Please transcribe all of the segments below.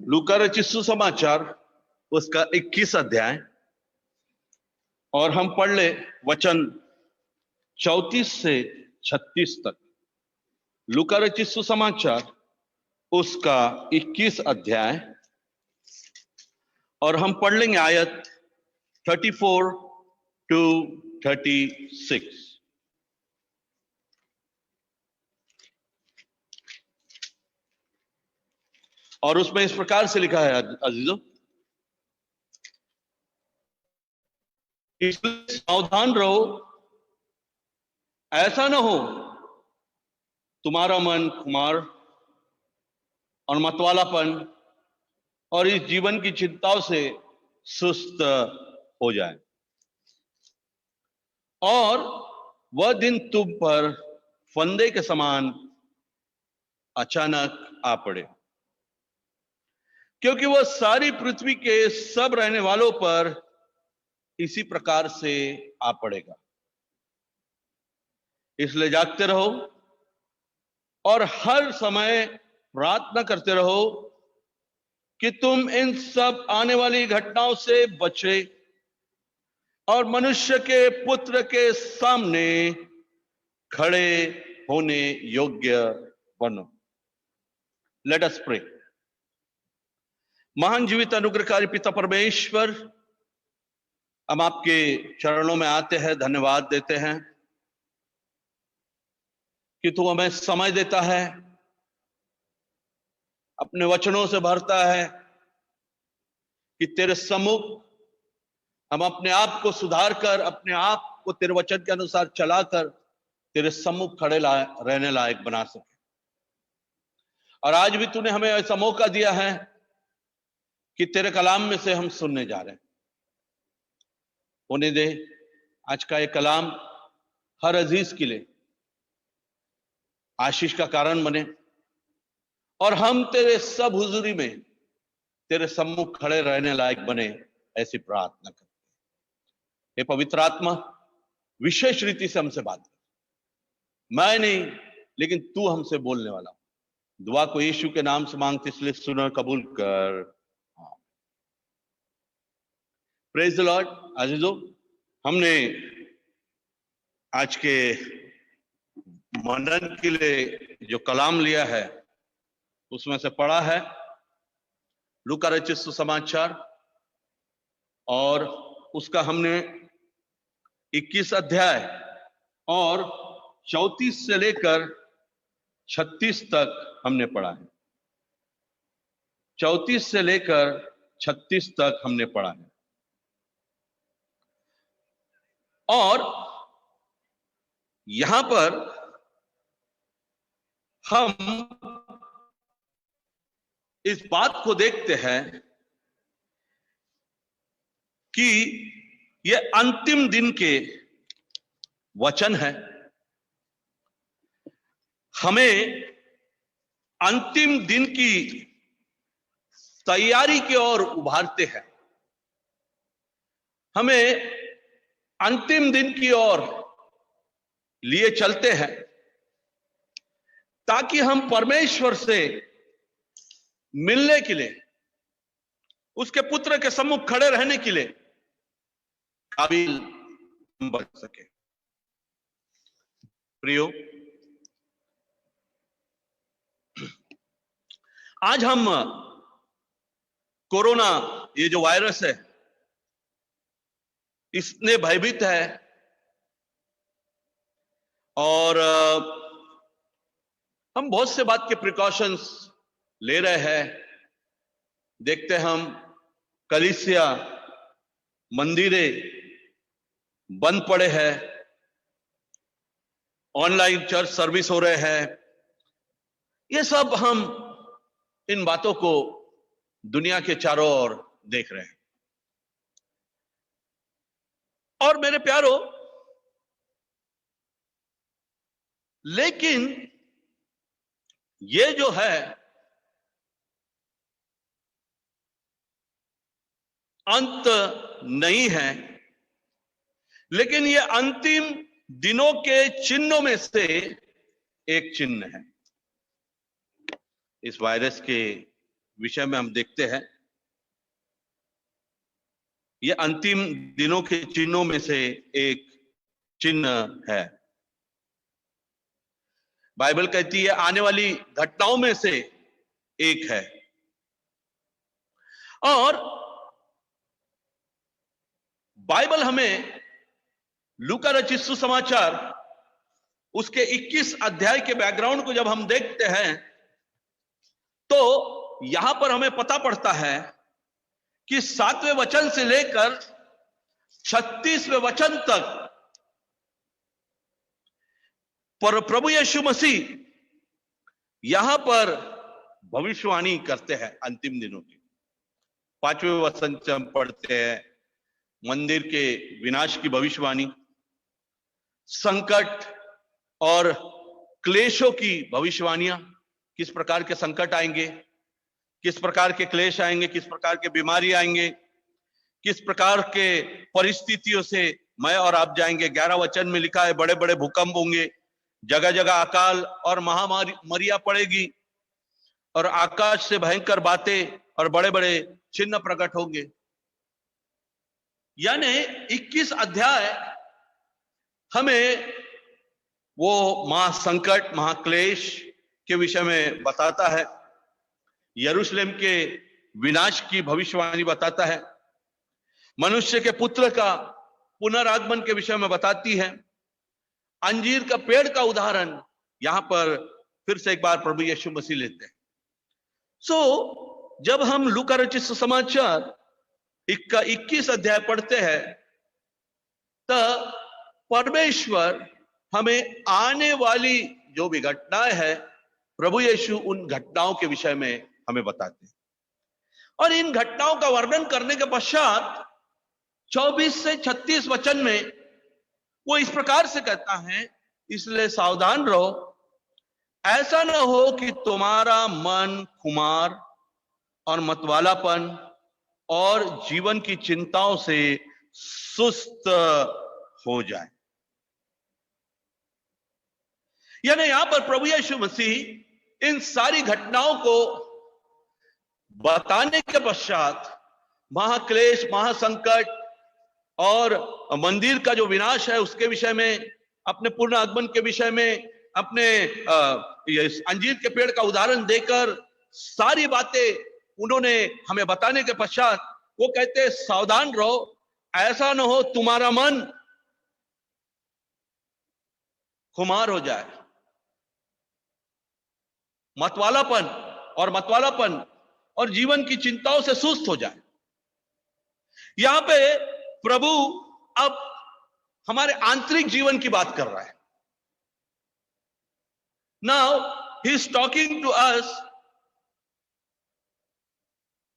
लूका रचित सुसमाचार उसका 21 अध्याय और हम पढ़ ले वचन 34 से 36 तक। लूका रचित सुसमाचार उसका 21 अध्याय और हम पढ़ लेंगे आयत 34 टू 36। और उसमें इस प्रकार से लिखा है, अजीजों, इसलिए सावधान रहो, ऐसा ना हो तुम्हारा मन खुमार और मतवालापन और इस जीवन की चिंताओं से सुस्त हो जाए और वह दिन तुम पर फंदे के समान अचानक आ पड़े, क्योंकि वह सारी पृथ्वी के सब रहने वालों पर इसी प्रकार से आ पड़ेगा। इसलिए जागते रहो और हर समय प्रार्थना करते रहो कि तुम इन सब आने वाली घटनाओं से बचे और मनुष्य के पुत्र के सामने खड़े होने योग्य बनो। Let us pray. महान जीवित अनुग्रहकारी पिता परमेश्वर, हम आपके चरणों में आते हैं, धन्यवाद देते हैं कि तू हमें समय देता है, अपने वचनों से भरता है कि तेरे सम्मुख हम अपने आप को सुधार कर, अपने आप को तेरे वचन के अनुसार चलाकर तेरे सम्मुख खड़े रहने लायक बना सके। और आज भी तूने हमें ऐसा मौका दिया है कि तेरे कलाम में से हम सुनने जा रहे हैं। होने दे आज का ये कलाम हर अजीज के लिए आशीष का कारण बने और हम तेरे सब हुजूरी में तेरे सम्मुख खड़े रहने लायक बने, ऐसी प्रार्थना करते हैं। हे पवित्र आत्मा, विशेष रीति से हमसे बात कर। मैं नहीं, लेकिन तू हमसे बोलने वाला। दुआ को यीशु के नाम से मांगते इसलिए सुन और कबूल कर। Praise the Lord. अजीजों, हमने आज के मनन के लिए जो कलाम लिया है उसमें से पढ़ा है लूका रचित सुसमाचार और उसका हमने 21 अध्याय और 34 से लेकर 36 तक हमने पढ़ा है। 34 से लेकर 36 तक हमने पढ़ा है। और यहां पर हम इस बात को देखते हैं कि यह अंतिम दिन के वचन है, हमें अंतिम दिन की तैयारी की ओर उभारते हैं, हमें अंतिम दिन की ओर लिए चलते हैं ताकि हम परमेश्वर से मिलने के लिए, उसके पुत्र के सम्मुख खड़े रहने के लिए काबिल बन सके। प्रियो, आज हम कोरोना, ये जो वायरस है, इसने भयभीत है और हम बहुत से बात के प्रिकॉशंस ले रहे हैं। देखते हम कलीसिया, मंदिरें बंद पड़े हैं, ऑनलाइन चर्च सर्विस हो रहे हैं। ये सब हम इन बातों को दुनिया के चारों ओर देख रहे हैं। और मेरे प्यारो, लेकिन ये जो है अंत नहीं है, लेकिन ये अंतिम दिनों के चिन्हों में से एक चिन्ह है। इस वायरस के विषय में हम देखते हैं। ये अंतिम दिनों के चिन्हों में से एक चिन्ह है। बाइबल कहती है आने वाली घटनाओं में से एक है। और बाइबल हमें लूका रचित सुसमाचार उसके 21 अध्याय के बैकग्राउंड को जब हम देखते हैं तो यहां पर हमें पता पड़ता है कि 7वें वचन से लेकर 36वें वचन तक पर प्रभु यीशु मसीह यहां पर भविष्यवाणी करते हैं अंतिम दिनों की। 5वें वचन से हम पढ़ते हैं मंदिर के विनाश की भविष्यवाणी, संकट और क्लेशों की भविष्यवाणियां, किस प्रकार के संकट आएंगे, किस प्रकार के क्लेश आएंगे, किस प्रकार के बीमारी आएंगे, किस प्रकार के परिस्थितियों से मैं और आप जाएंगे। 11 वचन में लिखा है बड़े बड़े भूकंप होंगे, जगह जगह अकाल और महामारियां पड़ेगी और आकाश से भयंकर बातें और बड़े बड़े चिन्ह प्रकट होंगे। यानी 21 अध्याय हमें वो महासंकट, महाक्लेश के विषय में बताता है, यरूशलेम के विनाश की भविष्यवाणी बताता है, मनुष्य के पुत्र का पुनरागमन के विषय में बताती है, अंजीर का पेड़ का उदाहरण यहां पर फिर से एक बार प्रभु यीशु मसीह लेते हैं। जब हम लूका रचित सुसमाचार 21 अध्याय पढ़ते हैं तो परमेश्वर हमें आने वाली जो भी घटनाएं हैं प्रभु यीशु उन घटनाओं के विषय में हमें बताते हैं। और इन घटनाओं का वर्णन करने के पश्चात 24 से 36 वचन में वो इस प्रकार से कहता है, इसलिए सावधान रहो, ऐसा ना हो कि तुम्हारा मन खुमार और मतवालापन और जीवन की चिंताओं से सुस्त हो जाए। यानी यहां पर प्रभु यीशु मसीह इन सारी घटनाओं को बताने के पश्चात महाक्लेश, महासंकट और मंदिर का जो विनाश है उसके विषय में, अपने पूर्ण आगमन के विषय में, अपने अंजीर के पेड़ का उदाहरण देकर सारी बातें उन्होंने हमें बताने के पश्चात वो कहते सावधान रहो, ऐसा ना हो तुम्हारा मन खुमार हो जाए, मतवालापन और जीवन की चिंताओं से सुस्त हो जाए। यहां पे प्रभु अब हमारे आंतरिक जीवन की बात कर रहा है। Now he is talking to us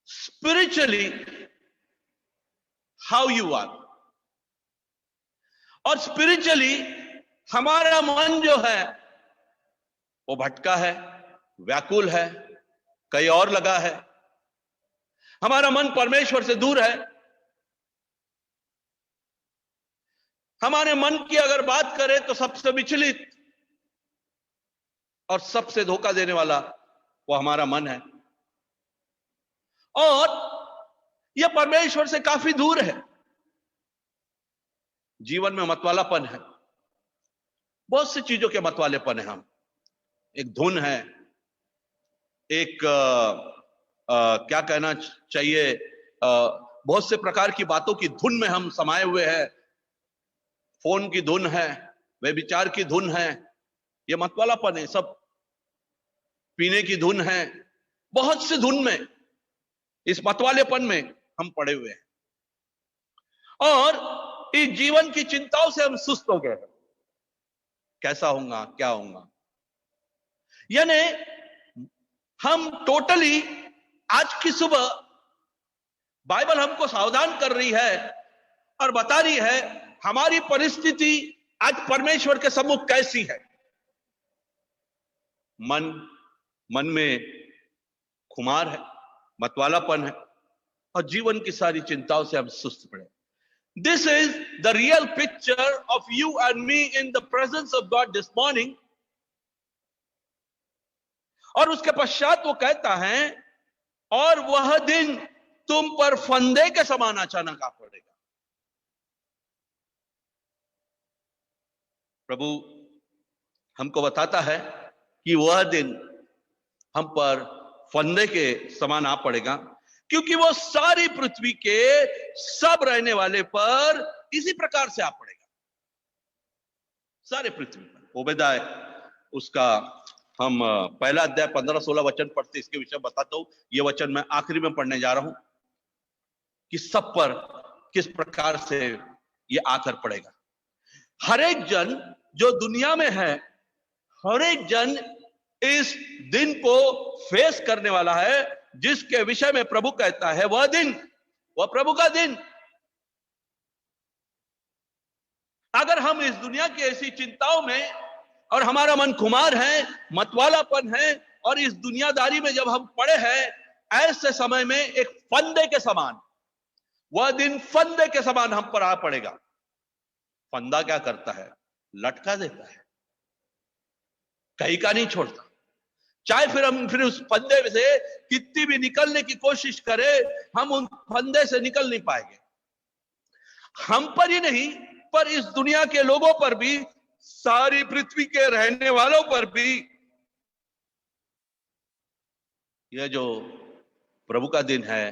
spiritually how you are. और स्पिरिचुअली हमारा मन जो है वो भटका है, व्याकुल है, कहीं और लगा है। हमारा मन परमेश्वर से दूर है। हमारे मन की अगर बात करें तो सबसे विचलित और सबसे धोखा देने वाला वो हमारा मन है, और यह परमेश्वर से काफी दूर है। जीवन में मतवालापन है, बहुत सी चीजों के मतवालेपन है। हम एक धुन है, एक क्या कहना चाहिए, बहुत से प्रकार की बातों की धुन में हम समाये हुए हैं। फोन की धुन है, व्यभिचार की धुन है, ये मतवालापन है। सब पीने की धुन है, बहुत सी धुन में, इस मतवालेपन में हम पड़े हुए हैं और इस जीवन की चिंताओं से हम सुस्त हो गए। कैसा होगा, क्या होगा, यानी हम टोटली आज की सुबह बाइबल हमको सावधान कर रही है और बता रही है हमारी परिस्थिति आज परमेश्वर के सम्मुख कैसी है। मन में खुमार है, मतवालापन है और जीवन की सारी चिंताओं से हम सुस्त पड़े। This is the real picture of you and me in the presence of God this morning. और उसके पश्चात वो कहता है और वह दिन तुम पर फंदे के समान अचानक आ पड़ेगा। प्रभु हमको बताता है कि वह दिन हम पर फंदे के समान आ पड़ेगा, क्योंकि वो सारी पृथ्वी के सब रहने वाले पर इसी प्रकार से आ पड़ेगा, सारे पृथ्वी पर। ओबेदाय उसका हम पहला अध्याय 15-16 वचन पढ़ते, इसके विषय बताता हूं। ये वचन मैं आखिरी में पढ़ने जा रहा हूं कि सब पर किस प्रकार से ये आकर पड़ेगा। हर एक जन जो दुनिया में है, हर एक जन इस दिन को फेस करने वाला है, जिसके विषय में प्रभु कहता है वह दिन, वह प्रभु का दिन। अगर हम इस दुनिया की ऐसी चिंताओं में और हमारा मन खुमार है, मतवालापन है, और इस दुनियादारी में जब हम पड़े हैं, ऐसे समय में एक फंदे के समान, वह दिन फंदे के समान हम पर आ पड़ेगा। फंदा क्या करता है? लटका देता है, कहीं का नहीं छोड़ता। चाहे फिर उस फंदे से कितनी भी निकलने की कोशिश करें, हम उन फंदे से निकल नहीं पाएंगे। हम पर ही नहीं, पर इस दुनिया के लोगों पर भी, सारी पृथ्वी के रहने वालों पर भी यह जो प्रभु का दिन है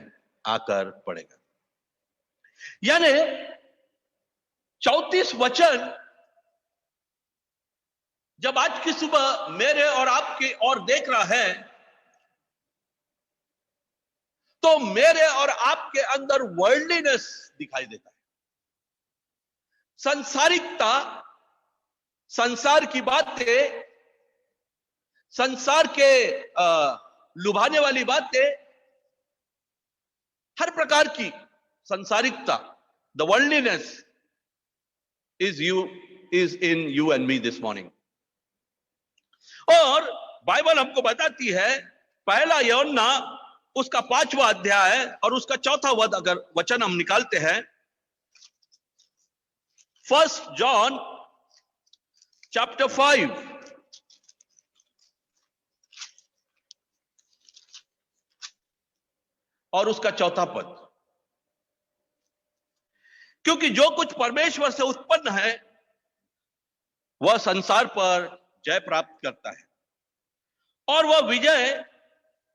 आकर पड़ेगा। यानी 34 वचन जब आज की सुबह मेरे और आपकी ओर देख रहा है, तो मेरे और आपके अंदर वर्ल्डलीनेस दिखाई देता है, संसारिकता, संसार की बातें, संसार के लुभाने वाली बातें, हर प्रकार की संसारिकता, the worldliness is in you and me this morning। और बाइबल हमको बताती है, पहला यूहन्ना उसका 5वां अध्याय और उसका 4था अगर वचन हम निकालते हैं, 1 John chapter 5 और उसका 4था पद। क्योंकि जो कुछ परमेश्वर से उत्पन्न है वह संसार पर जय प्राप्त करता है, और वह विजय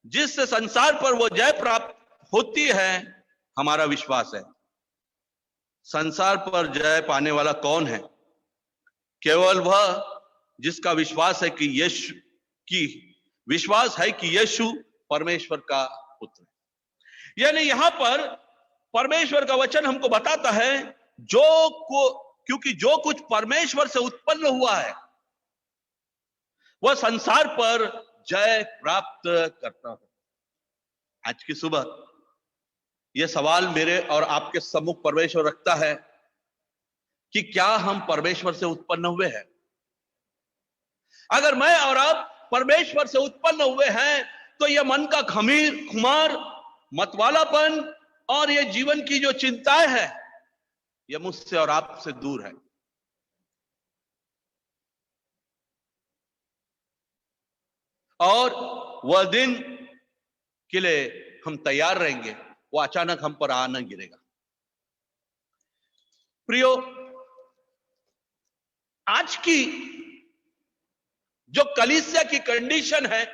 जिससे संसार पर वह जय प्राप्त होती है हमारा विश्वास है। संसार पर जय पाने वाला कौन है? केवल वह जिसका विश्वास है कि यीशु परमेश्वर का पुत्र है। यानी यहां पर परमेश्वर का वचन हमको बताता है, क्योंकि जो कुछ परमेश्वर से उत्पन्न हुआ है वह संसार पर जय प्राप्त करता है। आज की सुबह यह सवाल मेरे और आपके सम्मुख परमेश्वर रखता है कि क्या हम परमेश्वर से उत्पन्न हुए हैं? अगर मैं और आप परमेश्वर से उत्पन्न हुए हैं, तो यह मन का खुमार, मतवालापन और यह जीवन की जो चिंताएं हैं, यह मुझसे और आपसे दूर है। और वह दिन के लिए हम तैयार रहेंगे, वो अचानक हम पर आ न गिरेगा। प्रियो, आज की जो कलीसिया की कंडीशन है,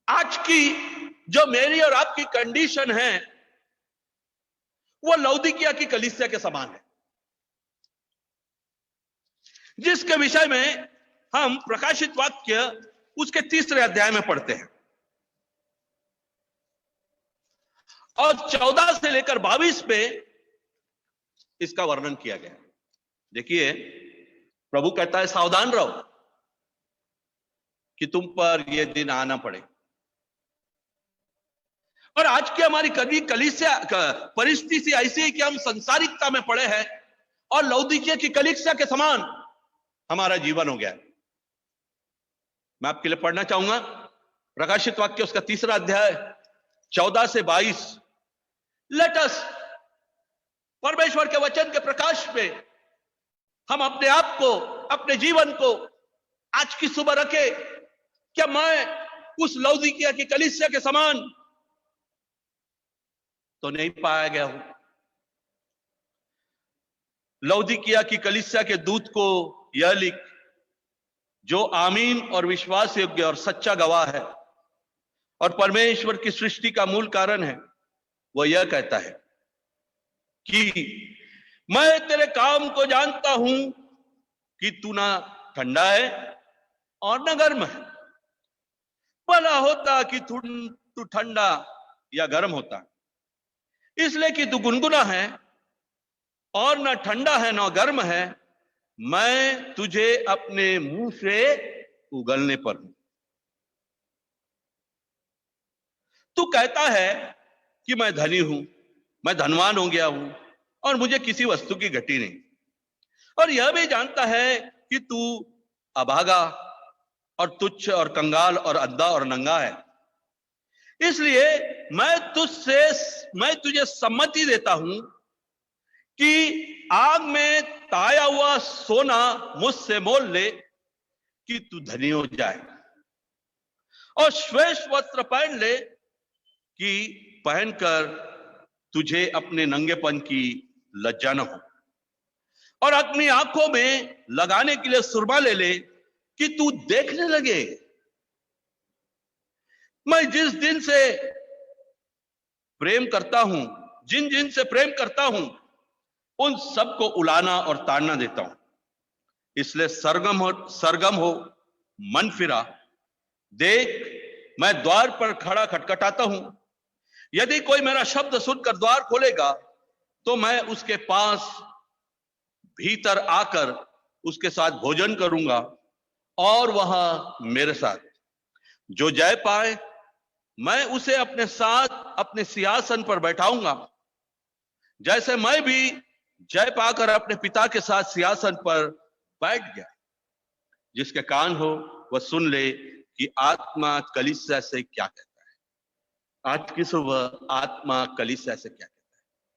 आज की जो मेरी और आपकी कंडीशन है, वो लौदीकिया की कलीसिया के समान है, जिसके विषय में हम प्रकाशित वाक्य उसके 3 अध्याय में पढ़ते हैं और 14 से लेकर 22 पे इसका वर्णन किया गया। देखिए, प्रभु कहता है सावधान रहो कि तुम पर यह दिन आना पड़े। और आज की हमारी कभी कलीसिया परिस्थिति ऐसी है कि हम संसारिकता में पड़े हैं और लौदीकिया की कलीसिया के समान हमारा जीवन हो गया है। मैं आपके लिए पढ़ना चाहूंगा प्रकाशित वाक्य उसका 3 अध्याय 14 से 22। लेट अस परमेश्वर के वचन के प्रकाश में हम अपने आप को, अपने जीवन को आज की सुबह रखे। क्या मैं उस लौदीकिया की कलीसिया के समान तो नहीं पाया गया हूं। लौदीकिया की कलीसिया के दूत को यह लिख, जो आमीन और विश्वास योग्य और सच्चा गवाह है और परमेश्वर की सृष्टि का मूल कारण है, वह यह कहता है कि मैं तेरे काम को जानता हूं कि तू ना ठंडा है और ना गर्म है। भला होता कि तू ठंडा या गर्म होता, इसलिए कि तू गुनगुना है और ना ठंडा है ना गर्म है, मैं तुझे अपने मुंह से उगलने पर हूं। तू कहता है कि मैं धनी हूं, मैं धनवान हो गया हूं और मुझे किसी वस्तु की घटी नहीं, और यह भी जानता है कि तू अभागा और तुच्छ और कंगाल और अंधा और नंगा है। इसलिए मैं तुझे सम्मति देता हूं कि आग में ताया हुआ सोना मुझसे मोल ले कि तू धनी हो जाए, और श्वेत वस्त्र पहन ले कि पहनकर तुझे अपने नंगेपन की लज्जा न हो, और अपनी आंखों में लगाने के लिए सुरमा ले ले कि तू देखने लगे। मैं जिन जिन से प्रेम करता हूं उन सबको उलाना और ताड़ना देता हूं। इसलिए सरगम हो, मन फिरा, देख मैं द्वार पर खड़ा खटखटाता हूं। यदि कोई मेरा शब्द सुनकर द्वार खोलेगा तो मैं उसके पास भीतर आकर उसके साथ भोजन करूंगा और वह मेरे साथ। जो जय पाए मैं उसे अपने साथ अपने सिंहासन पर बैठाऊंगा, जैसे मैं भी जय पाकर अपने पिता के साथ सिंहासन पर बैठ गया। जिसके कान हो वह सुन ले कि आत्मा कलीसिया से क्या कहता है। आज की सुबह आत्मा कलीसिया से क्या कहता है।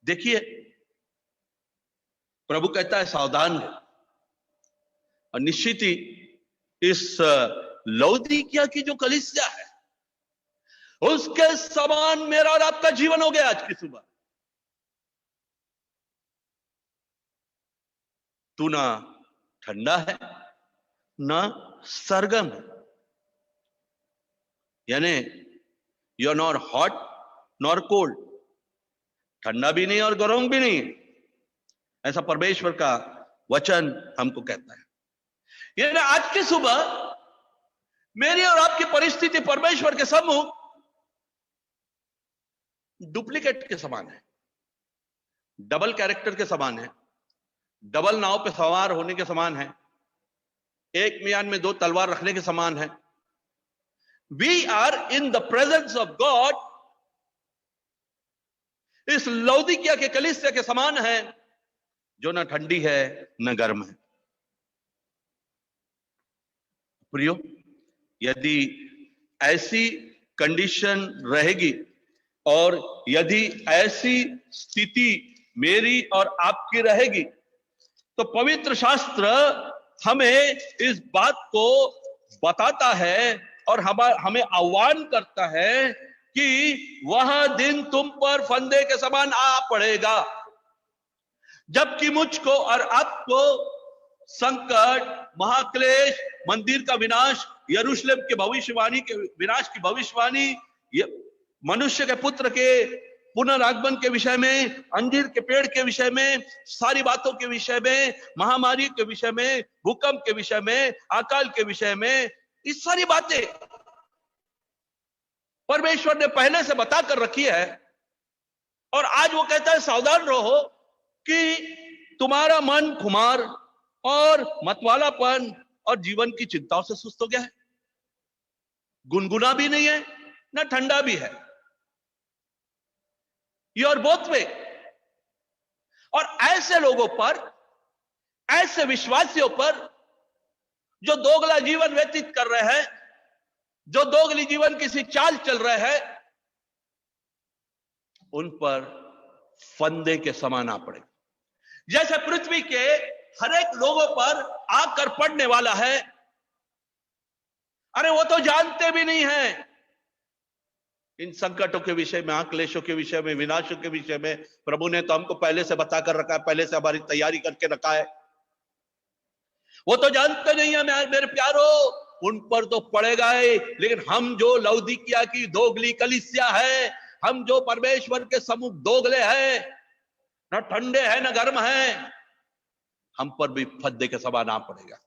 देखिए, प्रभु कहता है सावधान हो, और निश्चित ही इस लौदीकिया की जो कलीसिया है उसके समान मेरा और आपका जीवन हो गया। आज की सुबह तू ना ठंडा है ना सरगम है, यानी you are not hot nor cold, ठंडा भी नहीं और गर्म भी नहीं, ऐसा परमेश्वर का वचन हमको कहता है। यानी आज की सुबह मेरी और आपकी परिस्थिति परमेश्वर के सम्मुख डुप्लीकेट के समान है, डबल कैरेक्टर के समान है, डबल नाव पे सवार होने के समान है, एक म्यान में दो तलवार रखने के समान है। We are in the presence of God, इस लौदीकिया के कलीसिया के समान है, जो ना ठंडी है न गर्म है। प्रियो, यदि ऐसी कंडीशन रहेगी और यदि ऐसी स्थिति मेरी और आपकी रहेगी तो पवित्र शास्त्र हमें इस बात को बताता है और हमें आह्वान करता है कि वह दिन तुम पर फंदे के समान आ पड़ेगा, जबकि मुझको और आपको संकट, महाक्लेश, मंदिर का विनाश, यरूशलेम के भविष्यवाणी के विनाश की भविष्यवाणी, मनुष्य के पुत्र के पुनरागमन के विषय में, अंजीर के पेड़ के विषय में, सारी बातों के विषय में, महामारी के विषय में, भूकंप के विषय में, अकाल के विषय में, इस सारी बातें परमेश्वर ने पहले से बताकर रखी है। और आज वो कहता है सावधान रहो कि तुम्हारा मन खुमार और मतवालापन और जीवन की चिंताओं से सुस्त हो गया है, गुनगुना भी नहीं है ना ठंडा भी है, यूर बोथ वे। और ऐसे लोगों पर, ऐसे विश्वासियों पर जो दोगला जीवन व्यतीत कर रहे हैं, जो दोगली जीवन किसी चाल चल रहे हैं, उन पर फंदे के समान आ पड़े। जैसे पृथ्वी के हर एक लोगों पर आकर पड़ने वाला है। अरे वो तो जानते भी नहीं है इन संकटों के विषय में, आक्लेशों के विषय में, विनाशों के विषय में प्रभु ने तो हमको पहले से बता कर रखा है, पहले से हमारी तैयारी करके रखा है। वो तो जानते नहीं है मेरे प्यारो, उन पर तो पड़ेगा ही। लेकिन हम जो लौदीकिया की दोगली कलीसिया है, हम जो परमेश्वर के सम्मुख दोगले हैं, न ठंडे हैं न गर्म हैं, हम पर भी फंदे के समान आ पड़ेगा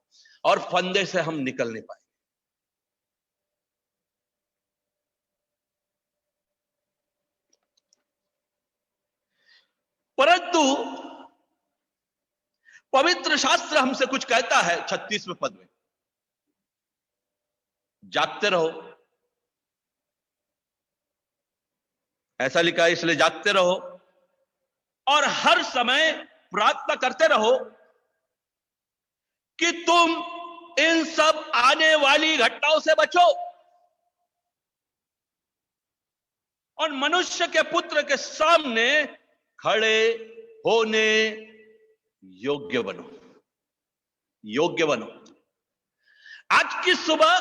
और फंदे से हम निकल नहीं पाएंगे। परंतु पवित्र शास्त्र हमसे कुछ कहता है 36वें पद में, जागते रहो। ऐसा लिखा है, इसलिए जागते रहो और हर समय प्रार्थना करते रहो कि तुम इन सब आने वाली घटनाओं से बचो और मनुष्य के पुत्र के सामने खड़े होने योग्य बनो। योग्य बनो। आज की सुबह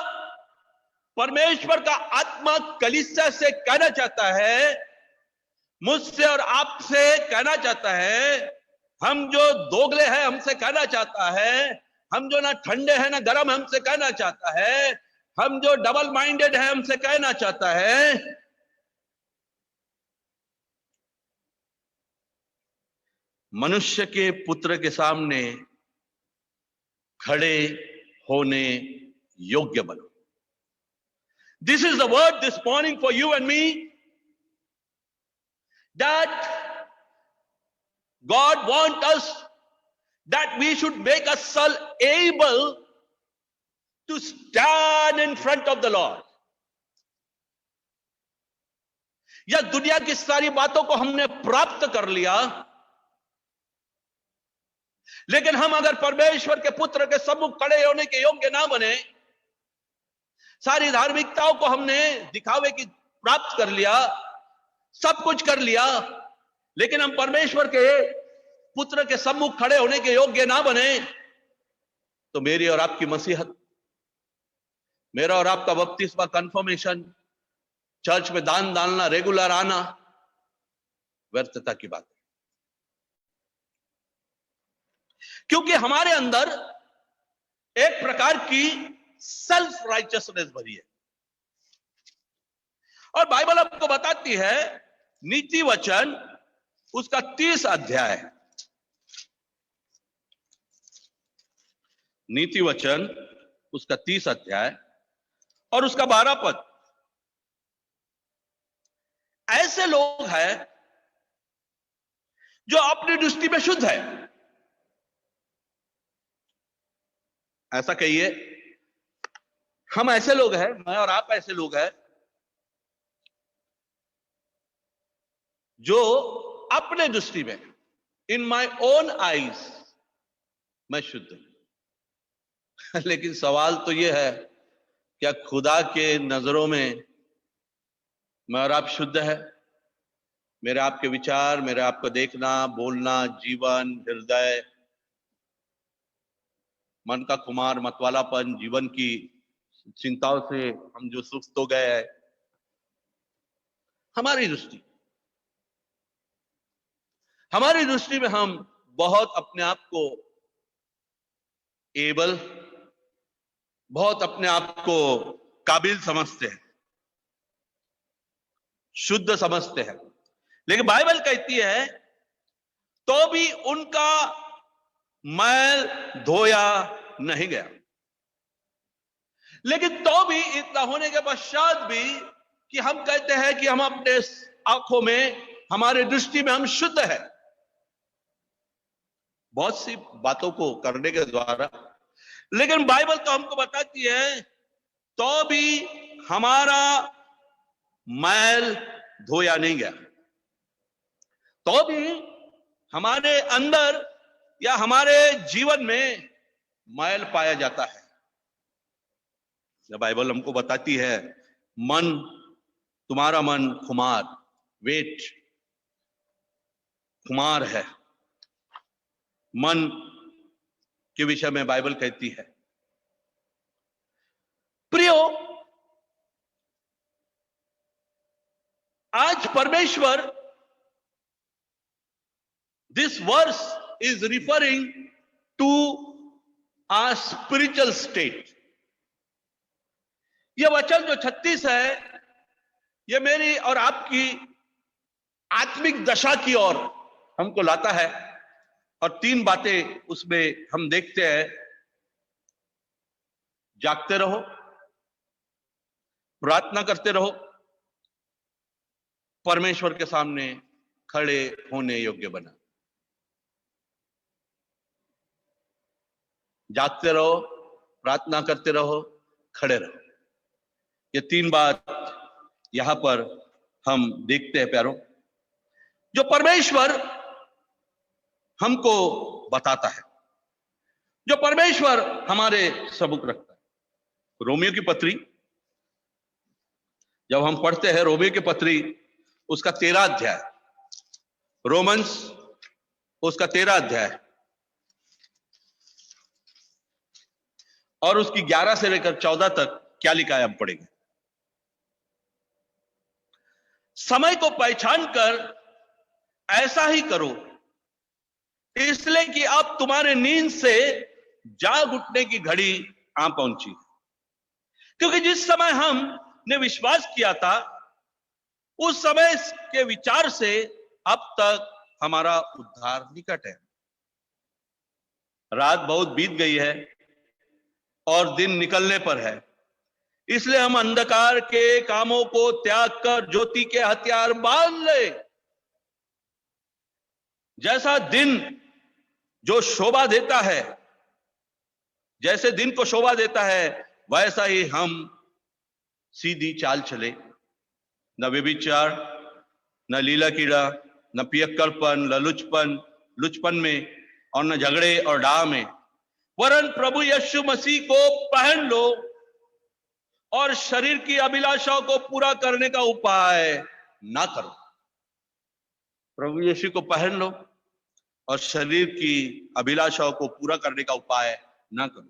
परमेश्वर का आत्मा कलीसिया से कहना चाहता है, मुझसे और आपसे कहना चाहता है, हम जो दोगले हैं हमसे कहना चाहता है, हम जो ना ठंडे हैं ना गर्म हमसे कहना चाहता है, हम जो डबल माइंडेड है हमसे कहना चाहता है, मनुष्य के पुत्र के सामने खड़े होने योग्य बनो। This is the word this morning for you and me, that God wants us, that we should make ourselves able to stand in front of the Lord. या दुनिया की सारी बातों को हमने प्राप्त कर लिया, लेकिन हम अगर परमेश्वर के पुत्र के सम्मुख खड़े होने के योग्य ना बने, सारी धार्मिकताओं को हमने दिखावे की प्राप्त कर लिया, सब कुछ कर लिया, लेकिन हम परमेश्वर के पुत्र के सम्मुख खड़े होने के योग्य ना बने, तो मेरी और आपकी मसीहत, मेरा और आपका बपतिस्मा, कन्फर्मेशन, चर्च में दान डालना, रेगुलर आना, व्यर्थता की बात है। क्योंकि हमारे अंदर एक प्रकार की सेल्फ राइचियसनेस भरी है। और बाइबल आपको बताती है, नीति वचन उसका 30 अध्याय, नीति वचन उसका 30 अध्याय और उसका 12 पद, ऐसे लोग हैं जो अपनी दृष्टि में शुद्ध है। ऐसा कहिए, हम ऐसे लोग हैं, मैं और आप ऐसे लोग हैं जो अपने दृष्टि में, इन माय ओन आईज, मैं शुद्ध हूं। लेकिन सवाल तो यह है, क्या खुदा के नजरों में मैं और आप शुद्ध है? मेरे आपके विचार, मेरे आपको देखना, बोलना, जीवन, हृदय, मन का खुमार, मतवालापन, जीवन की चिंताओं से हम जो सुस्त हो गए हैं, हमारी दृष्टि में हम बहुत अपने आप को एबल, बहुत अपने आप को काबिल समझते हैं, शुद्ध समझते हैं। लेकिन बाइबल कहती है, तो भी उनका मैल धोया नहीं गया। लेकिन तो भी इतना होने के पश्चात भी कि हम कहते हैं कि हम अपने आंखों में, हमारे दृष्टि में हम शुद्ध है, बहुत सी बातों को करने के द्वारा, लेकिन बाइबल तो हमको बताती है, तो भी हमारा मैल धोया नहीं गया, तो भी हमारे अंदर या हमारे जीवन में मैल पाया जाता है। बाइबल हमको बताती है, मन, तुम्हारा मन खुमार, वेट, खुमार है। मन के विषय में बाइबल कहती है। प्रियो, आज परमेश्वर, this verse is referring to our spiritual state. यह वचन जो 36 है, यह मेरी और आपकी आत्मिक दशा की ओर हमको लाता है। और 3 बातें उसमें हम देखते हैं। जागते रहो, प्रार्थना करते रहो, परमेश्वर के सामने खड़े होने योग्य बना। जागते रहो, प्रार्थना करते रहो, खड़े रहो। ये 3 बात यहां पर हम देखते हैं प्यारों, जो परमेश्वर हमको बताता है, जो परमेश्वर हमारे सम्मुख रखता है। रोमियो की पत्री जब हम पढ़ते हैं, रोमियो की पत्री उसका 13 अध्याय, रोमन्स उसका 13 अध्याय और उसकी 11 से लेकर 14 तक क्या लिखा है हम पढ़ेंगे। समय को पहचान कर ऐसा ही करो, इसलिए कि अब तुम्हारे नींद से जाग उठने की घड़ी आ पहुंची। क्योंकि जिस समय हमने विश्वास किया था, उस समय के विचार से अब तक हमारा उद्धार निकट है। रात बहुत बीत गई है और दिन निकलने पर है, इसलिए हम अंधकार के कामों को त्याग कर ज्योति के हथियार बांध ले। जैसा दिन जो शोभा देता है, जैसे दिन को शोभा देता है, वैसा ही हम सीधी चाल चले, न व्यभिचार, न लीला कीड़ा, न पियक्कड़पन, न लुचपन में, और न झगड़े और डाह में, वरन प्रभु यीशु मसीह को पहन लो और शरीर की अभिलाषाओं को पूरा करने का उपाय ना करो। प्रभु यीशु को पहन लो और शरीर की अभिलाषाओं को पूरा करने का उपाय ना करो।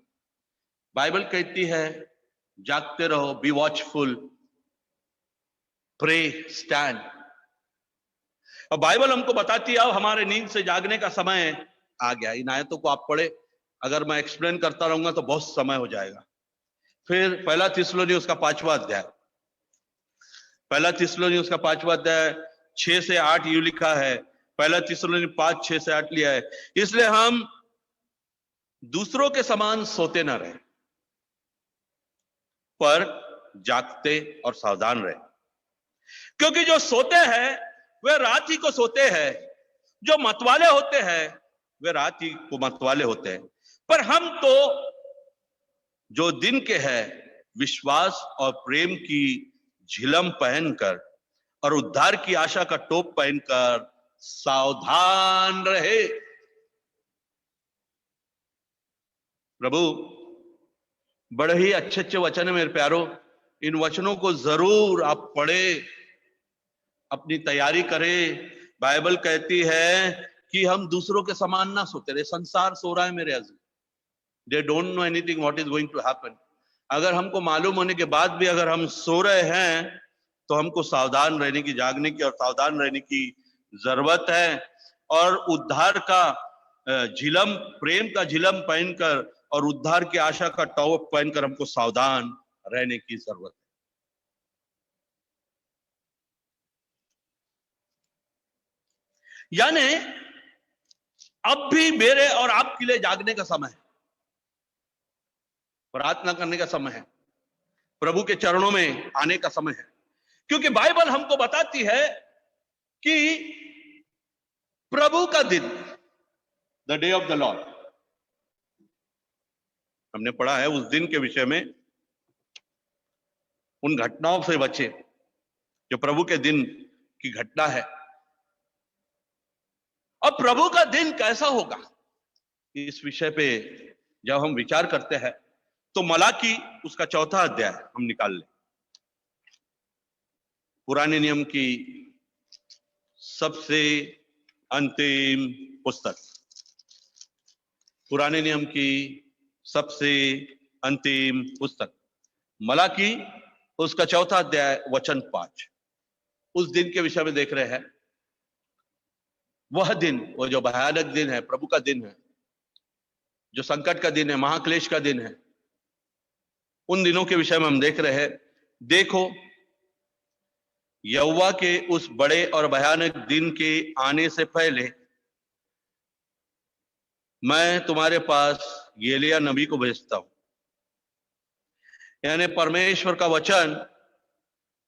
बाइबल कहती है, जागते रहो, बी वॉचफुल, प्रे, स्टैंड। और बाइबल हमको बताती है अब हमारे नींद से जागने का समय आ गया। इन आयतों को आप पढ़े, अगर मैं एक्सप्लेन करता रहूंगा तो बहुत समय हो जाएगा। फिर पहला थिस्सलुनीय उसका 5वां अध्याय, पहला थिस्सलुनीय उसका 5वां अध्याय 6 से 8 यूं लिखा है। पहला थिस्सलुनीय 5, 6 से 8 लिया है। इसलिए हम दूसरों के समान सोते न रहे, पर जागते और सावधान रहे। क्योंकि जो सोते हैं वे रात ही को सोते हैं, जो मतवाले होते हैं वे रात ही को मतवाले होते हैं। पर हम तो जो दिन के हैं, विश्वास और प्रेम की झिलम पहनकर और उद्धार की आशा का टोप पहनकर सावधान रहे। प्रभु बड़े ही अच्छे अच्छे वचन है मेरे प्यारों। इन वचनों को जरूर आप पढ़े, अपनी तैयारी करें। बाइबल कहती है कि हम दूसरों के समान ना सोते रहे। संसार सो रहा है मेरे अजीज, they don't know anything what is going to happen. अगर हमको मालूम होने के बाद भी अगर हम सो रहे हैं तो हमको सावधान रहने की, जागने की और सावधान रहने की जरूरत है। और उद्धार का झिलम, प्रेम का झिलम पहनकर और उद्धार की आशा का टॉप पहनकर हमको सावधान रहने की जरूरत है। यानी अब भी मेरे और आपके लिए जागने का समय है, प्रार्थना करने का समय है, प्रभु के चरणों में आने का समय है। क्योंकि बाइबल हमको बताती है कि प्रभु का दिन, the day of the Lord, हमने पढ़ा है उस दिन के विषय में, उन घटनाओं से बचे जो प्रभु के दिन की घटना है। अब प्रभु का दिन कैसा होगा, इस विषय पे जब हम विचार करते हैं तो मलाकी उसका 4था अध्याय हम निकाल लें। पुराने नियम की सबसे अंतिम पुस्तक, पुराने नियम की सबसे अंतिम पुस्तक मलाकी उसका 4था अध्याय वचन 5। उस दिन के विषय में देख रहे हैं। वह दिन, वो जो भयानक दिन है, प्रभु का दिन है, जो संकट का दिन है, महाक्लेश का दिन है, उन दिनों के विषय में हम देख रहे हैं। देखो, यहोवा के उस बड़े और भयानक दिन के आने से पहले मैं तुम्हारे पास एलिय्याह नबी को भेजता हूं। यानी परमेश्वर का वचन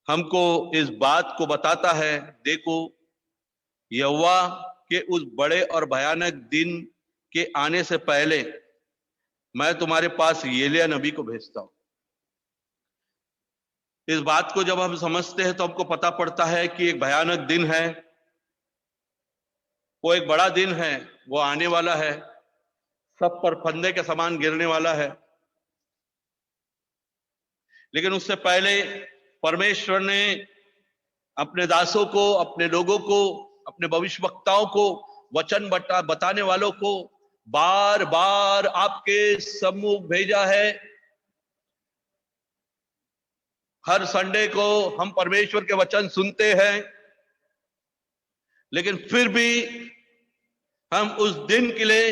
हमको इस बात को बताता है, देखो, यहोवा के उस बड़े और भयानक दिन के आने से पहले मैं तुम्हारे पास एलिय्याह नबी को भेजता हूं। इस बात को जब हम समझते हैं तो हमको पता पड़ता है कि एक भयानक दिन है, वो एक बड़ा दिन है, वो आने वाला है, सब पर फंदे के समान गिरने वाला है। लेकिन उससे पहले परमेश्वर ने अपने दासों को, अपने लोगों को, अपने भविष्यवक्ताओं को, वचन बताने वालों को बार बार आपके सम्मुख भेजा है। हर संडे को हम परमेश्वर के वचन सुनते हैं, लेकिन फिर भी हम उस दिन के लिए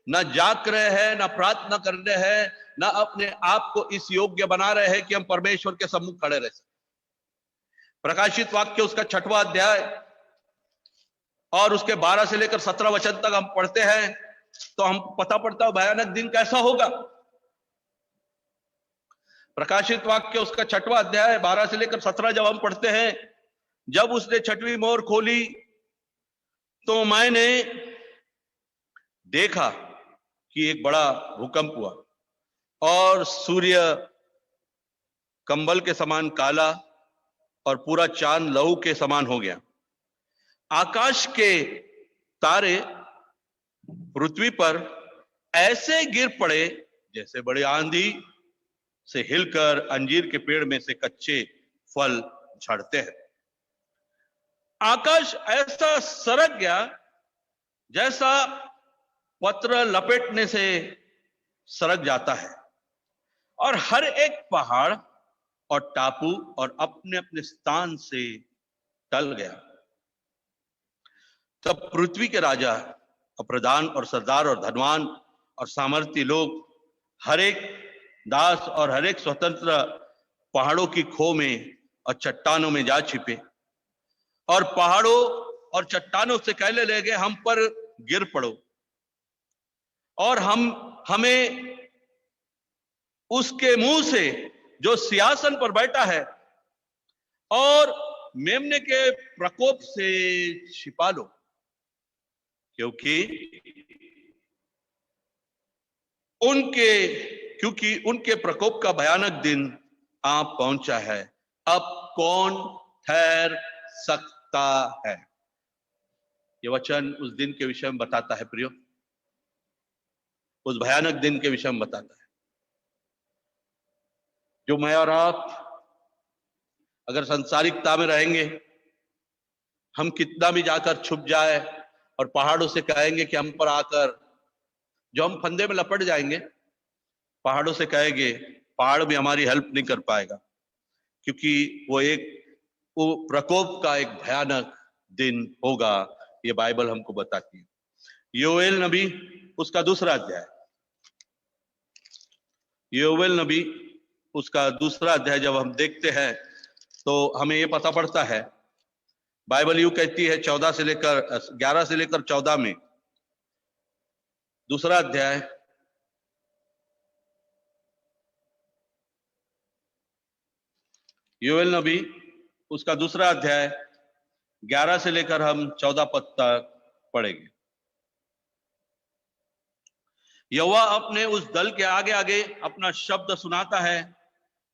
न जाग रहे हैं, न प्रार्थना कर रहे हैं, न अपने आप को इस योग्य बना रहे हैं कि हम परमेश्वर के सम्मुख खड़े रह सकें। प्रकाशित वाक्य उसका 6वां अध्याय और उसके 12 से लेकर 17 वचन तक हम पढ़ते हैं तो हम पता पड़ता है भयानक दिन कैसा होगा। प्रकाशित वाक्य उसका 6वां अध्याय 12 से लेकर 17 जब हम पढ़ते हैं, जब उसने 6वीं मोहर खोली तो मैंने देखा कि एक बड़ा भूकंप हुआ और सूर्य कंबल के समान काला और पूरा चांद लहू के समान हो गया। आकाश के तारे पृथ्वी पर ऐसे गिर पड़े जैसे बड़ी आंधी से हिलकर अंजीर के पेड़ में से कच्चे फल झड़ते हैं। आकाश ऐसा सरक गया जैसा पत्र लपेटने से सरक जाता है और हर एक पहाड़ और टापू और अपने अपने स्थान से टल गया। तब पृथ्वी के राजा और प्रधान और सरदार और धनवान और सामर्थी लोग हर एक दास और हर एक स्वतंत्र पहाड़ों की खो में और चट्टानों में जा छिपे और पहाड़ों और चट्टानों से कहने लगे, हम पर गिर पड़ो और हमें उसके मुंह से जो सिंहासन पर बैठा है और मेमने के प्रकोप से छिपा लो, क्योंकि उनके प्रकोप का भयानक दिन आ पहुंचा है। अब कौन ठहर सकता है? यह वचन उस दिन के विषय में बताता है प्रियो, उस भयानक दिन के विषय में बताता है जो मैं और आप अगर संसारिकता में रहेंगे, हम कितना भी जाकर छुप जाए और पहाड़ों से कहेंगे कि हम पर आकर, जो हम फंदे में लपट जाएंगे, पहाड़ों से कहेंगे, पहाड़ भी हमारी हेल्प नहीं कर पाएगा, क्योंकि वो प्रकोप का एक भयानक दिन होगा। ये बाइबल हमको बताती है। योएल नबी उसका 2रा अध्याय, योएल नबी उसका 2रा अध्याय जब हम देखते हैं तो हमें यह पता पड़ता है, बाइबल यूं कहती है 11 से लेकर 14 में, 2रा अध्याय योएल नबी उसका 2रा अध्याय 11 से लेकर हम 14 पद तक पढ़ेंगे। यहोवा अपने उस दल के आगे आगे अपना शब्द सुनाता है,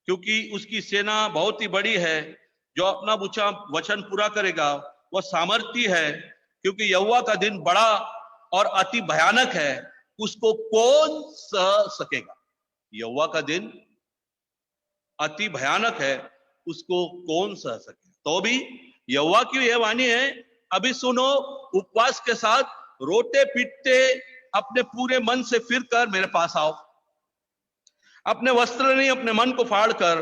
क्योंकि उसकी सेना बहुत ही बड़ी है। जो अपना वचन पूरा करेगा वह सामर्थी है, क्योंकि यहोवा का दिन बड़ा और अति भयानक है, उसको कौन सह सकेगा? यहोवा का दिन अति भयानक है, उसको कौन सह सके? तो भी यहोवा की यह वाणी है, अभी सुनो, उपवास के साथ रोते पीटते अपने पूरे मन से फिर कर मेरे पास आओ। अपने वस्त्र नहीं, अपने मन को फाड़ कर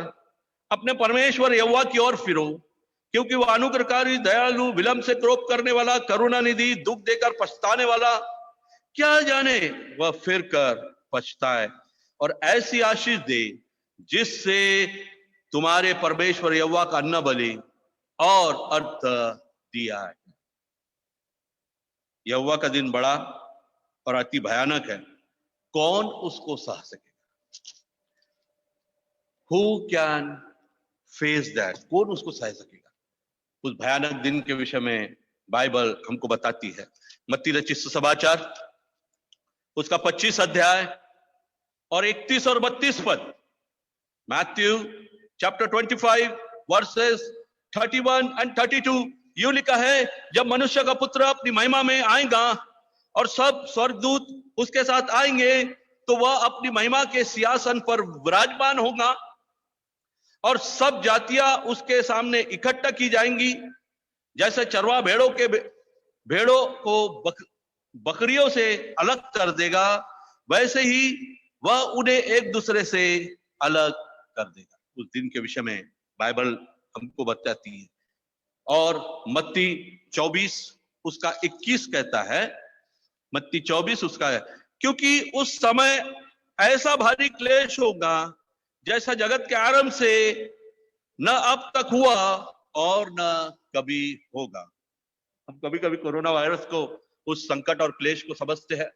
अपने परमेश्वर यहोवा की ओर फिरो, क्योंकि वह अनुग्रहकारी, दयालु, विलंब से क्रोध करने वाला, करुणा निधि, दुख देकर पछताने वाला, क्या जाने वह फिर कर पछताए, और ऐसी आशीष दे जिससे तुम्हारे परमेश्वर यहोवा का अन्न बलि और अर्थ दिया है। यहोवा का दिन बड़ा और अति भयानक है, कौन उसको सह सकेगा? Who can face that? कौन उसको सह सकेगा? उस भयानक दिन के विषय में बाइबल हमको बताती है। मत्ती रचित सुसमाचार उसका 25 अध्याय और 31 और 32 पद। मैथ्यू चैप्टर 25 वर्सेस 31 एंड 32 यूं लिखा है, जब मनुष्य का पुत्र अपनी महिमा में आएगा और सब स्वर्गदूत उसके साथ आएंगे, तो वह अपनी महिमा के सिंहासन पर विराजमान होगा और सब जातियां उसके सामने इकट्ठा की जाएंगी। जैसे चरवा भेड़ों को बकरियों से अलग कर देगा, वैसे ही वह उन्हें एक दूसरे से अलग कर देगा। उस दिन के विषय में बाइबल हमको बताती है। और मत्ती 24 उसका 21 कहता है, मत्ती 24 उसका है, क्योंकि उस समय ऐसा भारी क्लेश होगा जैसा जगत के आरंभ से न अब तक हुआ और न कभी होगा। हम कभी कभी कोरोना वायरस को, उस संकट और क्लेश को समझते हैं,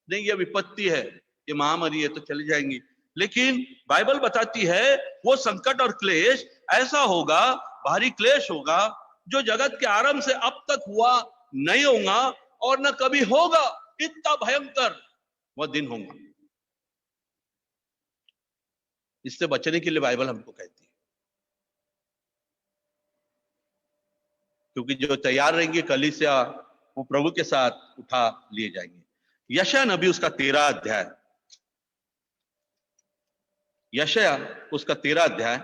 नहीं ये विपत्ति है, ये महामारी है तो चली जाएंगी, लेकिन बाइबल बताती है वो संकट और क्लेश ऐसा होगा, भारी क्लेश होगा जो जगत के आरंभ से अब तक हुआ नहीं होगा और न कभी होगा। इतना भयंकर वह दिन होगा। इससे बचने के लिए बाइबल हमको कहती है, क्योंकि जो तैयार रहेंगे कलीसिया, वो प्रभु के साथ उठा लिए जाएंगे। यशायाह नबी उसका 13 अध्याय, यशायाह उसका 13 अध्याय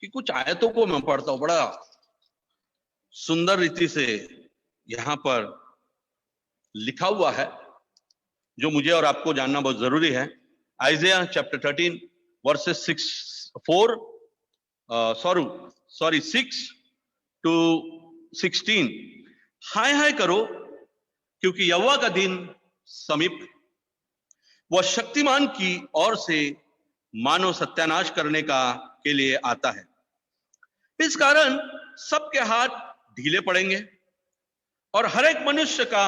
कि कुछ आयतों को मैं पढ़ता हूं, बड़ा सुंदर रीति से यहां पर लिखा हुआ है जो मुझे और आपको जानना बहुत जरूरी है। आइज़ाया चैप्टर 13 वर्सेस 6 to 16। हाय हाय करो, क्योंकि यहोवा का दिन समीप, वह शक्तिमान की ओर से मानव सत्यानाश करने के लिए आता है। इस कारण सबके हाथ ढीले पड़ेंगे और हर एक मनुष्य का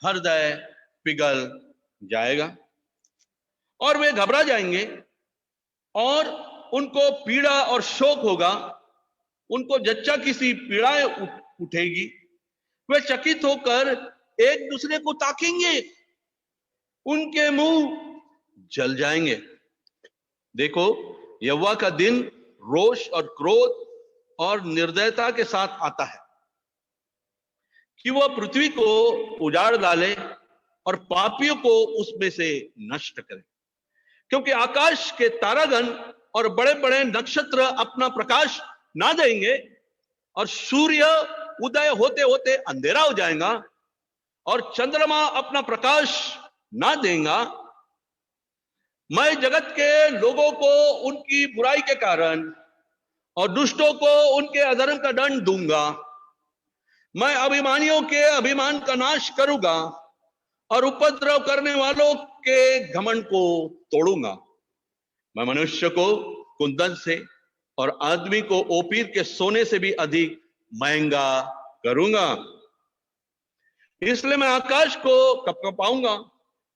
हृदय पिघल जाएगा और वे घबरा जाएंगे और उनको पीड़ा और शोक होगा। उनको जच्चा किसी पीड़ाएं उठेगी, वे चकित होकर एक दूसरे को ताकेंगे, उनके मुंह जल जाएंगे। देखो, यहोवा का दिन रोष और क्रोध और निर्दयता के साथ आता है कि वह पृथ्वी को उजाड़ डाले और पापियों को उसमें से नष्ट करे, क्योंकि आकाश के तारागण और बड़े बड़े नक्षत्र अपना प्रकाश ना देंगे और सूर्य उदय होते होते अंधेरा हो जाएगा और चंद्रमा अपना प्रकाश ना देगा। मैं जगत के लोगों को उनकी बुराई के कारण और दुष्टों को उनके अधर्म का दंड दूंगा। मैं अभिमानियों के अभिमान का नाश करूंगा और उपद्रव करने वालों के घमंड को तोड़ूंगा। मैं मनुष्य को कुंदन से और आदमी को ओपीर के सोने से भी अधिक महंगा करूंगा। इसलिए मैं आकाश को कपकपाऊंगा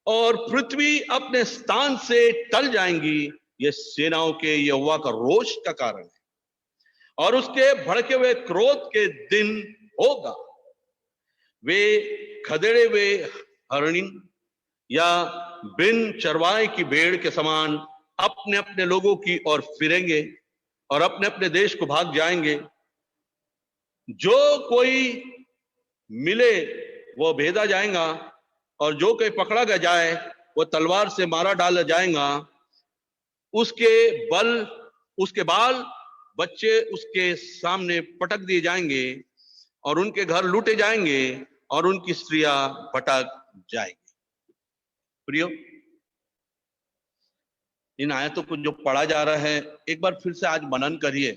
और पृथ्वी अपने स्थान से टल जाएंगी। यह सेनाओं के यहोवा का रोष का कारण है और उसके भड़के हुए क्रोध के दिन होगा। वे खदेड़े हुए हरिण या बिन चरवाए की भेड़ के समान अपने अपने लोगों की ओर फिरेंगे और अपने अपने देश को भाग जाएंगे। जो कोई मिले वो भेदा जाएगा और जो कोई पकड़ा गया जाए वो तलवार से मारा डाला जाएगा। उसके बाल बच्चे उसके सामने पटक दिए जाएंगे और उनके घर लूटे जाएंगे और उनकी स्त्रियां भटक जाएंगी। प्रियो, इन आयतों को जो पढ़ा जा रहा है, एक बार फिर से आज मनन करिए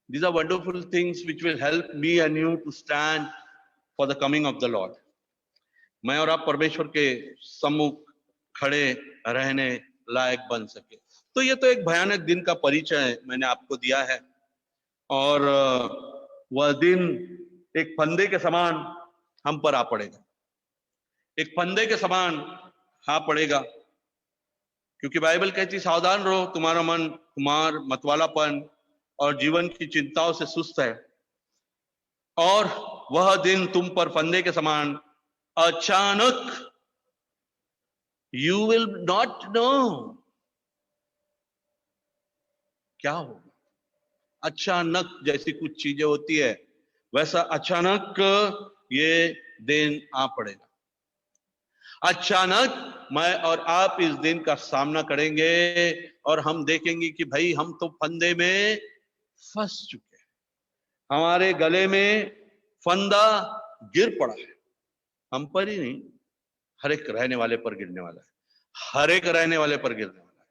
These are wonderful things which will help me and you to stand for the coming of the Lord. मैं और आप परमेश्वर के सम्मुख खड़े रहने लायक बन सके। तो ये तो एक भयानक दिन का परिचय मैंने आपको दिया है, और वह दिन एक फंदे के समान हम पर आ पड़ेगा, एक फंदे के समान आ पड़ेगा, क्योंकि बाइबल कहती सावधान रहो, तुम्हारा मन खुमार, मतवालापन और जीवन की चिंताओं से सुस्त है, और वह दिन तुम पर फंदे के समान अचानक, यू विल नॉट नो क्या होगा। अचानक जैसी कुछ चीजें होती है, वैसा अचानक ये दिन आ पड़ेगा। अचानक मैं और आप इस दिन का सामना करेंगे और हम देखेंगे कि भाई हम तो फंदे में फंस चुके हैं, हमारे गले में फंदा गिर पड़ा है। हम पर ही नहीं, हर एक रहने वाले पर गिरने वाला है, हर एक रहने वाले पर गिरने वाला है।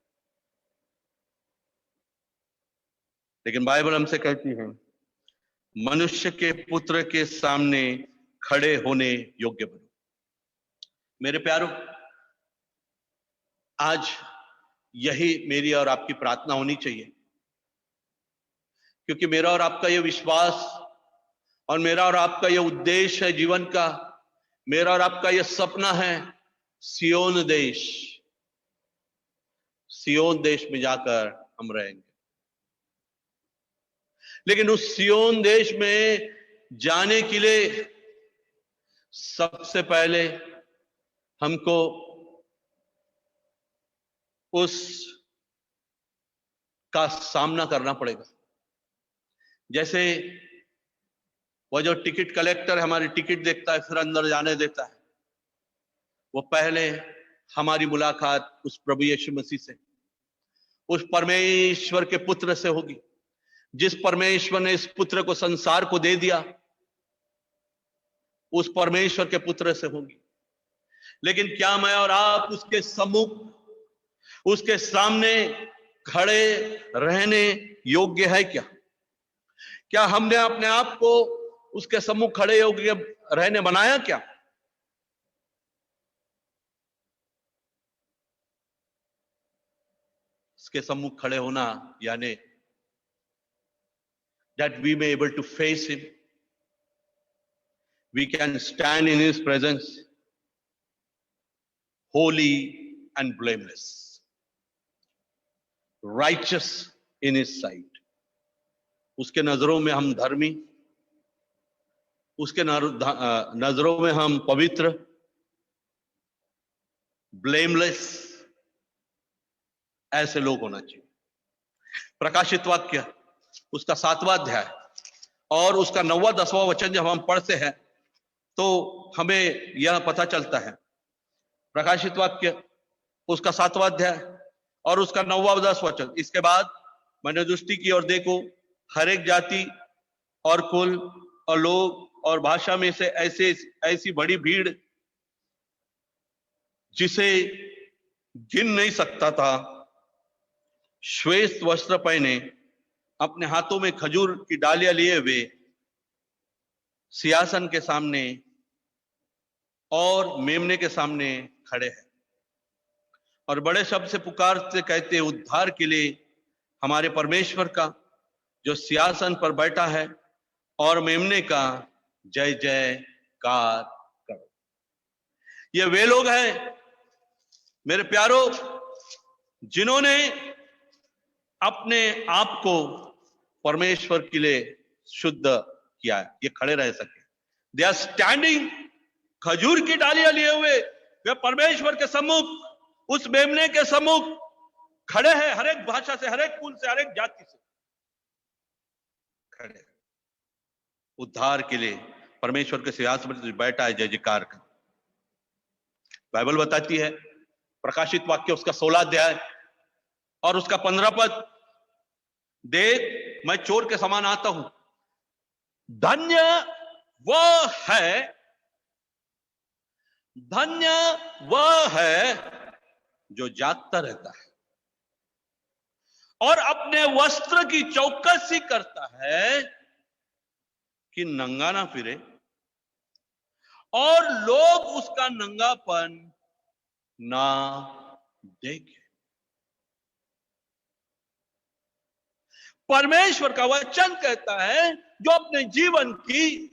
लेकिन बाइबल हमसे कहती है मनुष्य के पुत्र के सामने खड़े होने योग्य बनो। मेरे प्यारों, आज यही मेरी और आपकी प्रार्थना होनी चाहिए, क्योंकि मेरा और आपका यह विश्वास और मेरा और आपका यह उद्देश्य है जीवन का, मेरा और आपका यह सपना है सियोन देश, सियोन देश में जाकर हम रहेंगे। लेकिन उस सियोन देश में जाने के लिए सबसे पहले हमको उस का सामना करना पड़ेगा। जैसे वह जो टिकट कलेक्टर हमारी टिकट देखता है फिर अंदर जाने देता है, वो पहले हमारी मुलाकात उस प्रभु यीशु मसीह से, उस परमेश्वर के पुत्र से होगी, जिस परमेश्वर ने इस पुत्र को संसार को दे दिया, उस परमेश्वर के पुत्र से होगी। लेकिन क्या मैं और आप उसके सम्मुख, उसके सामने खड़े रहने योग्य है क्या? क्या हमने अपने आप को उसके सम्मुख खड़े योग्य रहने बनाया क्या? उसके सम्मुख खड़े होना यानी that we may able to face him, we can stand in his presence holy and blameless, righteous in his sight. उसके नजरों में हम धर्मी, उसके नजरों में हम पवित्र, ब्लेमलेस, ऐसे लोग होना चाहिए। प्रकाशित वाक्य उसका 7वां अध्याय और उसका 9वां 10वां वचन जब हम पढ़ते हैं तो हमें यह पता चलता है। प्रकाशित वाक्य उसका 7वां अध्याय और उसका 9वां 10वां वचन, इसके बाद मैंने दृष्टि की और देखो हर एक जाति और कुल और लोग और भाषा में से ऐसी बड़ी भीड़ जिसे गिन नहीं सकता था, श्वेत वस्त्र पहने, अपने हाथों में खजूर की डालियां लिए हुए सिंहासन के सामने और मेमने के सामने खड़े हैं और बड़े शब्द से पुकारते कहते उद्धार के लिए हमारे परमेश्वर का जो सिंहासन पर बैठा है और मेमने का जय जयकार करो। ये वे लोग हैं मेरे प्यारों जिन्होंने अपने आप को परमेश्वर के लिए शुद्ध किया है, ये खड़े रह सके। दे आर स्टैंडिंग, खजूर की डालियां लिए हुए वे परमेश्वर के सम्मुख, उस मेमने के सम्मुख खड़े हैं, हर एक भाषा से, हर एक कुल से, हर एक जाति से खड़े। उद्धार के लिए परमेश्वर के सिंहासन पर बैठा है, जय जयकार का। बाइबल बताती है प्रकाशित वाक्य उसका 16 अध्याय और उसका 15 पद, देख मैं चोर के समान आता हूं, धन्य वह है, धन्य वह है जो जागता रहता है और अपने वस्त्र की चौकसी करता है कि नंगा ना फिरे और लोग उसका नंगापन ना देखें। परमेश्वर का वचन कहता है जो अपने जीवन की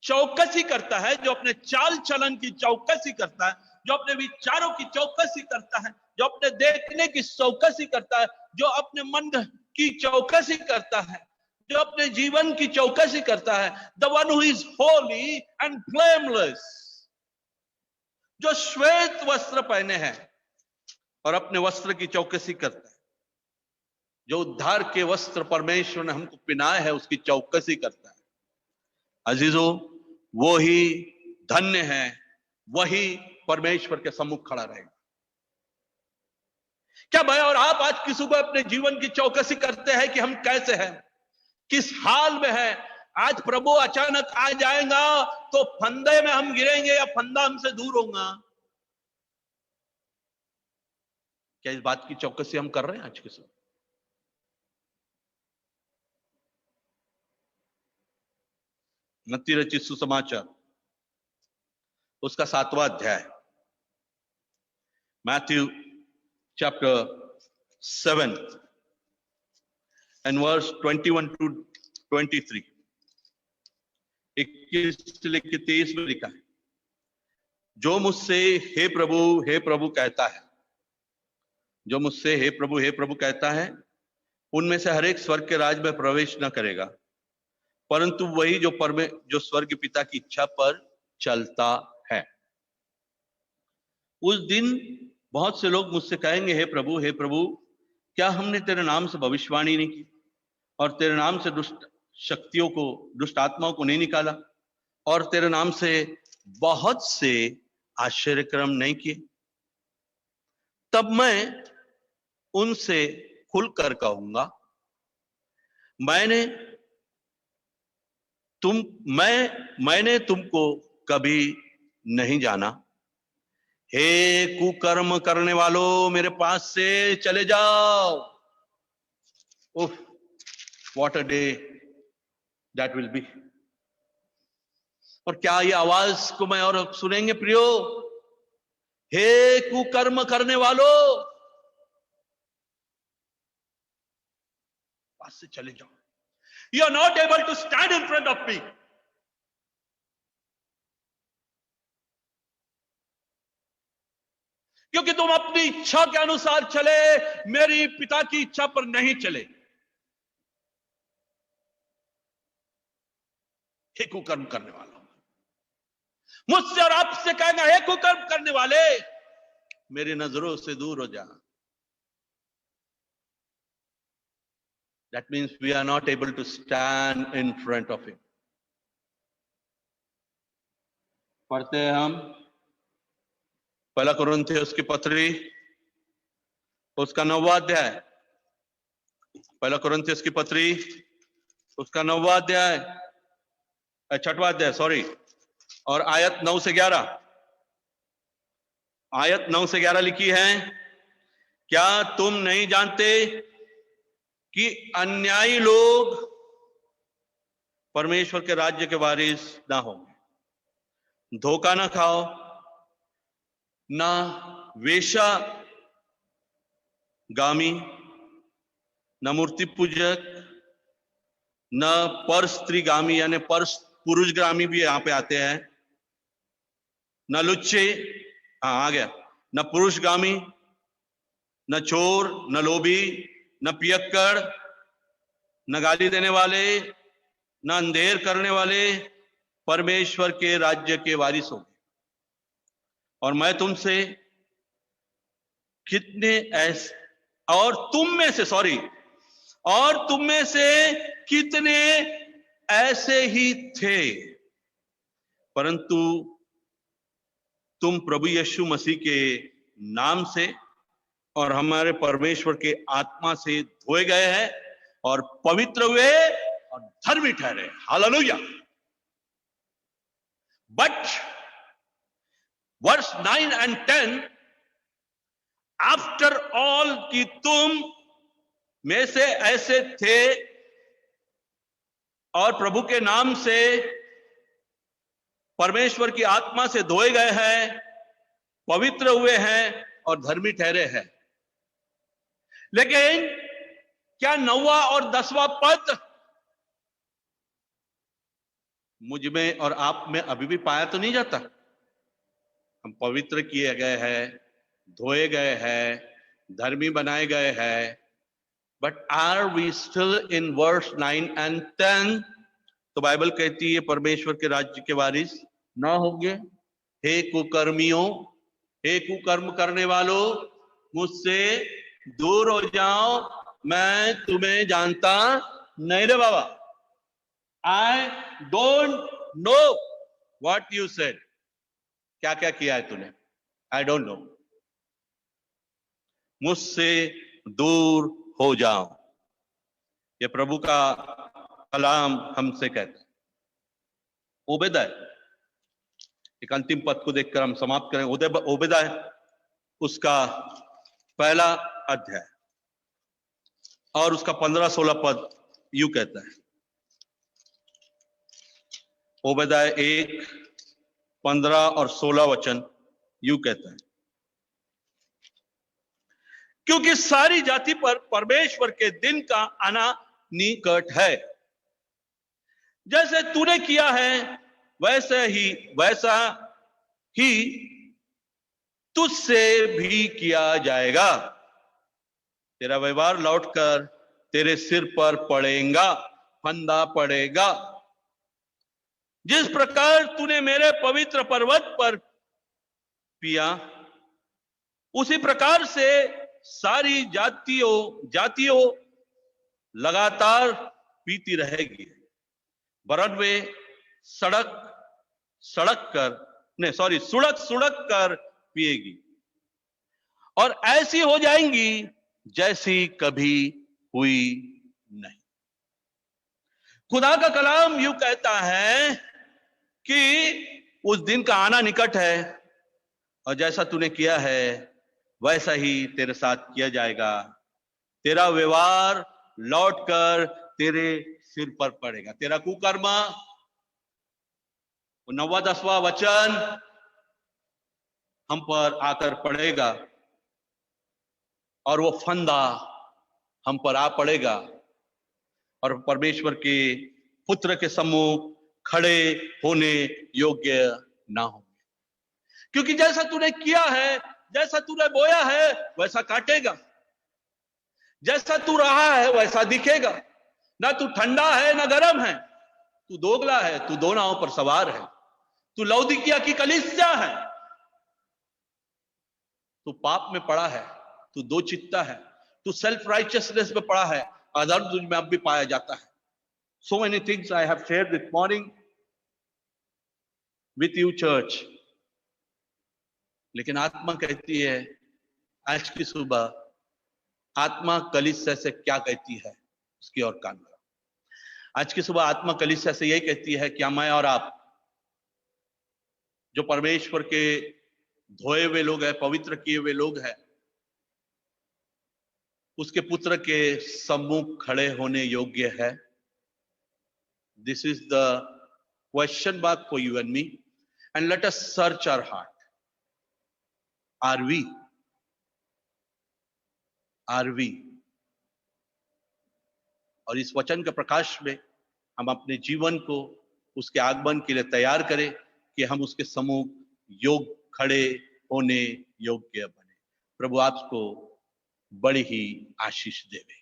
चौकसी करता है, जो अपने चाल चलन की चौकसी करता है, जो अपने विचारों की चौकसी करता है, जो अपने देखने की चौकसी करता है, जो अपने मन की चौकसी करता है, जो अपने जीवन की चौकसी करता है, the one who is Holi and blameless, जो श्वेत वस्त्र पहने हैं और अपने वस्त्र की चौकसी करता है, जो उद्धार के वस्त्र परमेश्वर ने हमको पहनाए है उसकी चौकसी करता है। अजीजों, वो ही धन्य है, वही परमेश्वर के सम्मुख खड़ा रहेगा। क्या मैं और आप आज की सुबह अपने जीवन की चौकसी करते हैं कि हम कैसे हैं, किस हाल में हैं? आज प्रभु अचानक आ जाएगा तो फंदे में हम गिरेंगे या फंदा हमसे दूर होगा? क्या इस बात की चौकसी हम कर रहे हैं आज की सुबह? मत्ती रचित सुसमाचार उसका 7वां अध्याय, Matthew chapter 7 and verse 21 to 23, 21 से लेकर 23 में लिखा है, जो मुझसे हे प्रभु कहता है, जो मुझसे हे प्रभु कहता है, उनमें से हर एक स्वर्ग के राज में प्रवेश न करेगा, परंतु वही जो स्वर्ग पिता की इच्छा पर चलता है। उस दिन बहुत से लोग मुझसे कहेंगे, हे प्रभु, क्या हमने तेरे नाम से भविष्यवाणी नहीं की और तेरे नाम से दुष्ट आत्माओं को नहीं निकाला और तेरे नाम से बहुत से आश्चर्यक्रम नहीं किए? तब मैं उनसे खुलकर कहूंगा, मैंने तुमको कभी नहीं जाना। हे कुकर्म करने वालों, मेरे पास से चले जाओ। उफ, what a day that will be. और क्या ये आवाज को मैं और सुनेंगे प्रियो? हे कुकर्म करने वालों, पास से चले जाओ। You are not able to stand in front of me. क्योंकि तुम अपनी इच्छा के अनुसार चले, मेरी पिता की इच्छा पर नहीं चले। हे कुकर्म करने वालों, मुझसे और आपसे कहना, हे कुकर्म करने वाले, मेरी नजरों से दूर हो जा। That means we are not able to stand in front of him. पढ़ते हैं हम पहला कुरिन्थियों की पत्री उसका 9वां अध्याय, पहला कुरिन्थियों की पत्री उसका 9वां अध्याय, 6वां अध्याय सॉरी, और आयत 9 से 11, आयत 9 से 11 लिखी है, क्या तुम नहीं जानते कि अन्यायी लोग परमेश्वर के राज्य के वारिस ना होंगे? धोखा ना खाओ, ना वेश्या गामी, न मूर्ति पूजक, न पर स्त्री गामी यानी पर पुरुष गामी भी यहां पे आते हैं, न लुच्चे, आ गया, न पुरुष गामी, न चोर, न लोभी, न पियक्कड़, न गाली देने वाले, न अंधेर करने वाले परमेश्वर के राज्य के वारिस होंगे। और मैं तुमसे कितने ऐसे और तुम में से कितने ऐसे ही थे, परंतु तुम प्रभु यीशु मसीह के नाम से और हमारे परमेश्वर के आत्मा से धोए गए हैं और पवित्र हुए और धर्मी ठहरे। Hallelujah. But verse 9 and 10, after all कि तुम में से ऐसे थे और प्रभु के नाम से परमेश्वर की आत्मा से धोए गए हैं, पवित्र हुए हैं और धर्मी ठहरे हैं। लेकिन क्या 9वां और 10वां पद मुझ में और आप में अभी भी पाया तो नहीं जाता? हम पवित्र किए गए हैं, धोए गए हैं, धर्मी बनाए गए हैं, but are we still in verse 9 and 10? तो बाइबल कहती है परमेश्वर के राज्य के वारिस ना होंगे। हे कुकर्मियों, हे कुकर्म करने वालों, मुझसे दूर हो जाओ, मैं तुम्हें जानता नहीं रे बाबा। I don't know what you said. क्या क्या किया है तूने? I don't know. मुझसे दूर हो जाओ, ये प्रभु का कलाम हमसे कहता है। ओबेदा, एक अंतिम पद को देखकर हम समाप्त करें। ओबेदा उसका पहला अध्याय और उसका 15-16 पद यूं कहता है। ओबेदा 1, 15 और 16 वचन यूं कहता है, क्योंकि सारी जाति पर परमेश्वर के दिन का आना निकट है। जैसे तूने किया है वैसा ही तुझसे भी किया जाएगा। तेरा व्यवहार लौटकर तेरे सिर पर पड़ेगा, फंदा पड़ेगा। जिस प्रकार तूने मेरे पवित्र पर्वत पर पिया, उसी प्रकार से सारी जातियों लगातार पीती रहेगी। वरन वे सुड़क कर पिएगी और ऐसी हो जाएंगी जैसी कभी हुई नहीं। खुदा का कलाम यूं कहता है कि उस दिन का आना निकट है और जैसा तूने किया है वैसा ही तेरे साथ किया जाएगा। तेरा व्यवहार लौटकर तेरे सिर पर पड़ेगा। तेरा कुकर्म, 9वां-10वां वचन हम पर आकर पड़ेगा और वो फंदा हम पर आ पड़ेगा और परमेश्वर के पुत्र के सम्मुख खड़े होने योग्य ना होंगे। क्योंकि जैसा तूने किया है, जैसा तूने बोया है वैसा काटेगा, जैसा तू रहा है वैसा दिखेगा। ना तू ठंडा है ना गर्म है, तू दोगला है, तू दो नावों पर सवार है, तू लौदीकिया की कलीसिया है, तू पाप में पड़ा है, तू दो चित्ता है, तू सेल्फ राइचियसनेस में पड़ा है, अधर्म तुझ में अब भी पाया जाता है। So many things I have shared this morning with you church, लेकिन आत्मा कहती है आज की सुबह आत्मा कलीसिया से क्या कहती है उसकी ओर कान लगाओ। आज की सुबह आत्मा कलीसिया से यही कहती है क्या मैं और आप जो परमेश्वर के धोए हुए लोग हैं, पवित्र किए हुए लोग हैं, उसके पुत्र के सम्मुख खड़े होने योग्य है? This is the question mark for you and me, and let us search our heart. Are we? और इस वचन के प्रकाश में हम अपने जीवन को उसके आगमन के लिए तैयार करें कि हम उसके सम्मुख खड़े होने योग्य बने। प्रभु आपको बड़ी ही आशीष देवे।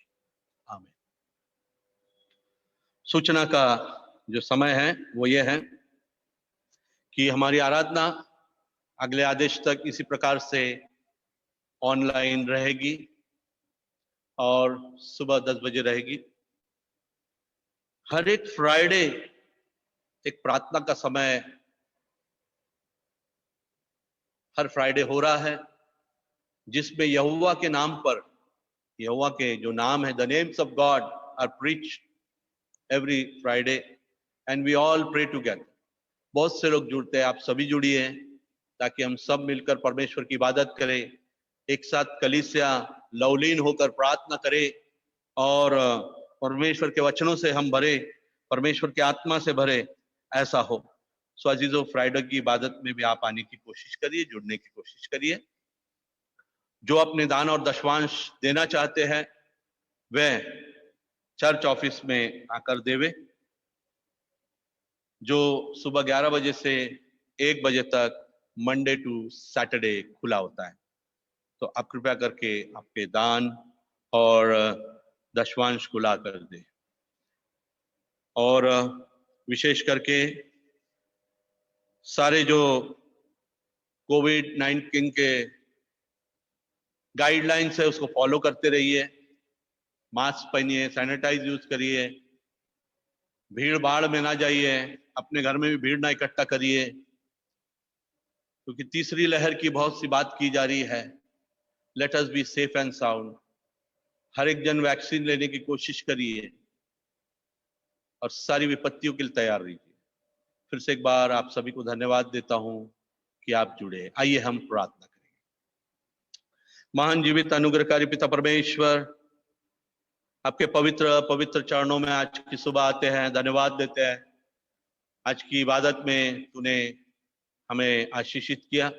आमीन। सूचना का जो समय है वो ये है कि हमारी आराधना अगले आदेश तक इसी प्रकार से ऑनलाइन रहेगी और सुबह 10 बजे रहेगी। हर एक फ्राइडे एक प्रार्थना का समय हर फ्राइडे हो रहा है, जिसमें यहोवा के नाम पर, यहोवा के जो नाम है, the names of God are preached every Friday and we all pray together. बहुत से लोग जुड़ते हैं, आप सभी जुड़िए ताकि हम सब मिलकर परमेश्वर की इबादत करें, एक साथ कलीसिया लवलीन होकर प्रार्थना करें और परमेश्वर के वचनों से हम भरे, परमेश्वर की आत्मा से भरे, ऐसा हो। सो अजीजों, फ्राइडे की इबादत में भी आप आने की कोशिश करिए, जुड़ने की कोशिश करिए। जो अपने दान और दशवांश देना चाहते हैं वह चर्च ऑफिस में आकर देवे, जो सुबह 11 बजे से 1 बजे तक मंडे टू सैटरडे खुला होता है। तो आप कृपया करके आपके दान और दशवांश को ला कर दें। और विशेष करके सारे जो कोविड-19 के गाइडलाइंस है उसको फॉलो करते रहिए, मास्क पहनिए, सैनिटाइज यूज करिए, भीड़ भाड़ में ना जाइए, अपने घर में भी भीड़ ना इकट्ठा करिए, क्योंकि तीसरी लहर की बहुत सी बात की जा रही है। Let us be safe and sound. हर एक जन वैक्सीन लेने की कोशिश करिए और सारी विपत्तियों के लिए तैयार रहिए। फिर से एक बार आप सभी को धन्यवाद देता हूं कि आप जुड़े। आइए हम प्रार्थना करेंगे। महान जीवित अनुग्रहकारी पिता परमेश्वर, आपके पवित्र पवित्र चरणों में आज की सुबह आते हैं, धन्यवाद देते हैं। आज की इबादत में तूने हमें आशीषित किया,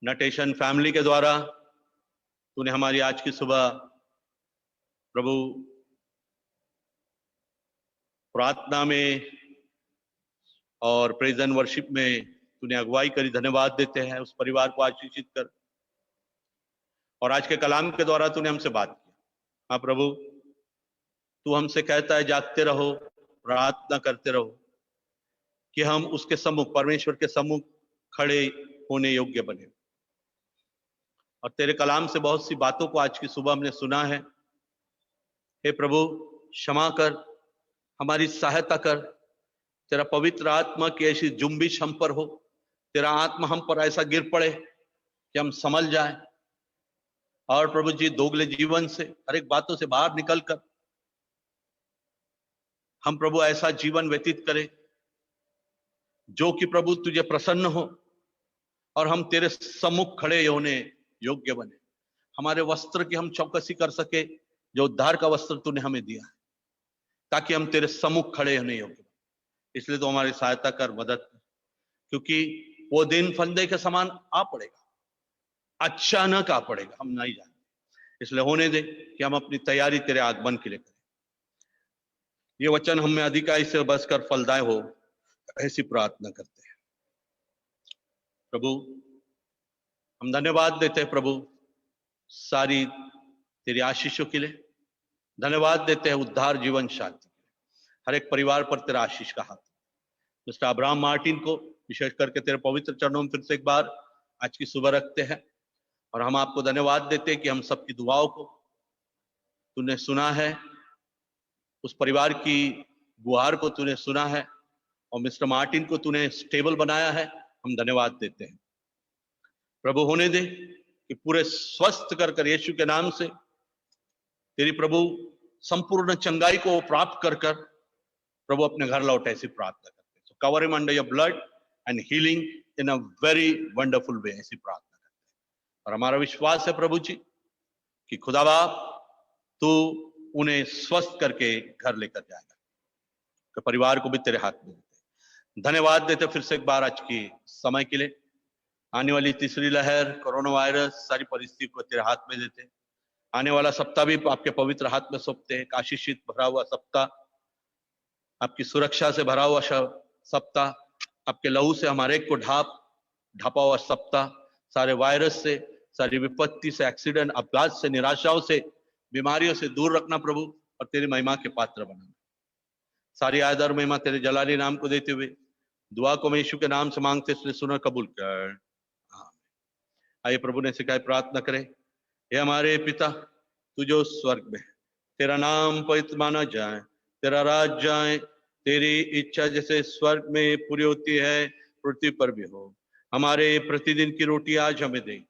नटेशन फैमिली के द्वारा तूने हमारी आज की सुबह प्रभु प्रार्थना में और प्रेज एंड वर्शिप में तूने अगुवाई करी, धन्यवाद देते हैं। उस परिवार को आशीषित कर। और आज के कलाम के द्वारा तूने हमसे बात की। हाँ प्रभु, तू हमसे कहता है जागते रहो, प्रार्थना करते रहो, कि हम उसके सम्मुख, परमेश्वर के सम्मुख खड़े होने योग्य बने। और तेरे कलाम से बहुत सी बातों को आज की सुबह हमने सुना है। हे प्रभु, क्षमा कर, हमारी सहायता कर। तेरा पवित्र आत्मा की ऐसी जुम्बिश हम पर हो, तेरा आत्मा हम पर ऐसा गिर पड़े कि हम समझ जाए। और प्रभु जी, दोगले जीवन से, हर एक बातों से बाहर निकलकर हम प्रभु ऐसा जीवन व्यतीत करें जो कि प्रभु तुझे प्रसन्न हो और हम तेरे सम्मुख खड़े होने योग्य बने। हमारे वस्त्र की हम चौकसी कर सके, जो उद्धार का वस्त्र तूने हमें दिया है, ताकि हम तेरे सम्मुख खड़े होने योग्य बने। इसलिए तो हमारी सहायता कर, मदद कर, क्योंकि वो दिन फंदे के समान आ पड़ेगा, अचानक आ पड़ेगा, हम नहीं जानते। इसलिए होने दे कि हम अपनी तैयारी तेरे आगमन के लिए करें। ये वचन हमें अधिकाई से बसकर फलदायी हो, ऐसी प्रार्थना करते हैं। प्रभु, हम धन्यवाद देते हैं प्रभु सारी तेरी आशीषों के लिए। धन्यवाद देते हैं उद्धार जीवन शांति के लिए। हर एक परिवार पर तेरा आशीष का हाथ। मिस्टर अब्राहम मार्टिन को विशेष करके तेरे पवित्र चरणों में फिर से एक बार आज की सुबह रखते हैं। और हम आपको धन्यवाद देते हैं कि हम सबकी दुआओं को तूने सुना है, उस परिवार की गुहार को तूने सुना है, और मिस्टर मार्टिन को तूने स्टेबल बनाया है। हम धन्यवाद देते हैं प्रभु। होने दे कि पूरे स्वस्थ कर यीशु के नाम से तेरी प्रभु संपूर्ण चंगाई को प्राप्त कर प्रभु अपने घर लौटे, ऐसी प्रार्थना करते हैं। सो cover him under your blood and healing in a very wonderful वे, ऐसी प्रार्थना करते हैं। और हमारा विश्वास है प्रभु जी कि खुदा बाप तू उन्हें स्वस्थ करके घर लेकर जाएगा। तो परिवार को भी तेरे हाथ में देते हैं। धन्यवाद देते फिर से एक बार आज की समय के लिए। आने वाली तीसरी लहर, कोरोना वायरस, सारी परिस्थिति को तेरे हाथ में देते हैं। आने वाला सप्ताह भी आपके पवित्र हाथ में सौंपते हैं। आशीषित भरा हुआ सप्ताह, आपकी सुरक्षा से भरा हुआ सप्ताह, आपके लहू से हमारे एक को ढापा हुआ सप्ताह, सारे वायरस से, सारी विपत्ति से, एक्सीडेंट, अपघात से, निराशाओं से, बीमारियों से दूर रखना प्रभु, और तेरी महिमा के पात्र बनाना। सारी आदर महिमा तेरे जलाली नाम को देते हुए दुआ को मैं यीशु के नाम से मांगते, इसलिए सुना कबूल कर। आइए प्रभु ने सिखाई प्रार्थना करें। हे हमारे पिता, तू जो स्वर्ग में, तेरा नाम पवित्र माना जाए, तेरा राज जाए, तेरी इच्छा जैसे स्वर्ग में पूरी होती है पृथ्वी पर भी हो। हमारे प्रतिदिन की रोटी आज हमें दे,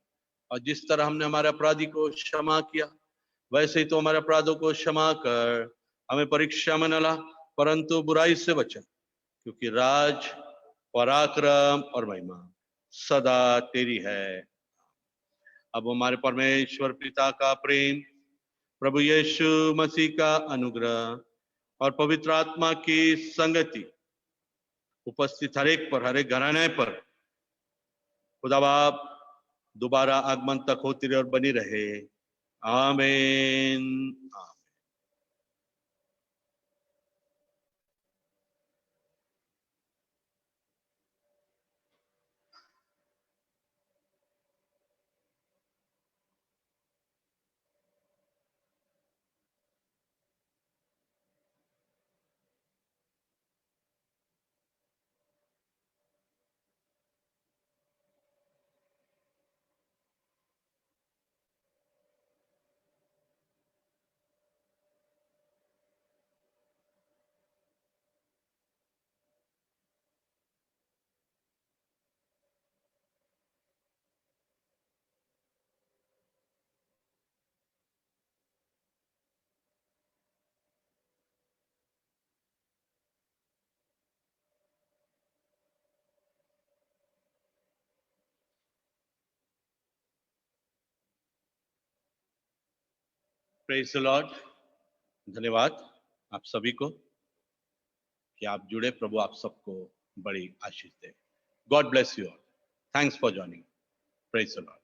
और जिस तरह हमने हमारे अपराधी को क्षमा किया, वैसे ही तो हमारे अपराधों को क्षमा कर। हमें परीक्षा में न ला, परंतु बुराई से बचा, क्योंकि राज, पराक्रम और महिमा सदा तेरी है। अब हमारे परमेश्वर पिता का प्रेम, प्रभु यीशु मसीह का अनुग्रह और पवित्र आत्मा की संगति उपस्थित हर एक पर, हर एक घराने पर खुदा बाप दोबारा आगमन तक होती रहे और बनी रहे। आमीन। Praise the Lord. धन्यवाद आप सभी को कि आप जुड़े। प्रभु आप सबको बड़ी आशीष दे। God bless you all. Thanks for joining. Praise the Lord.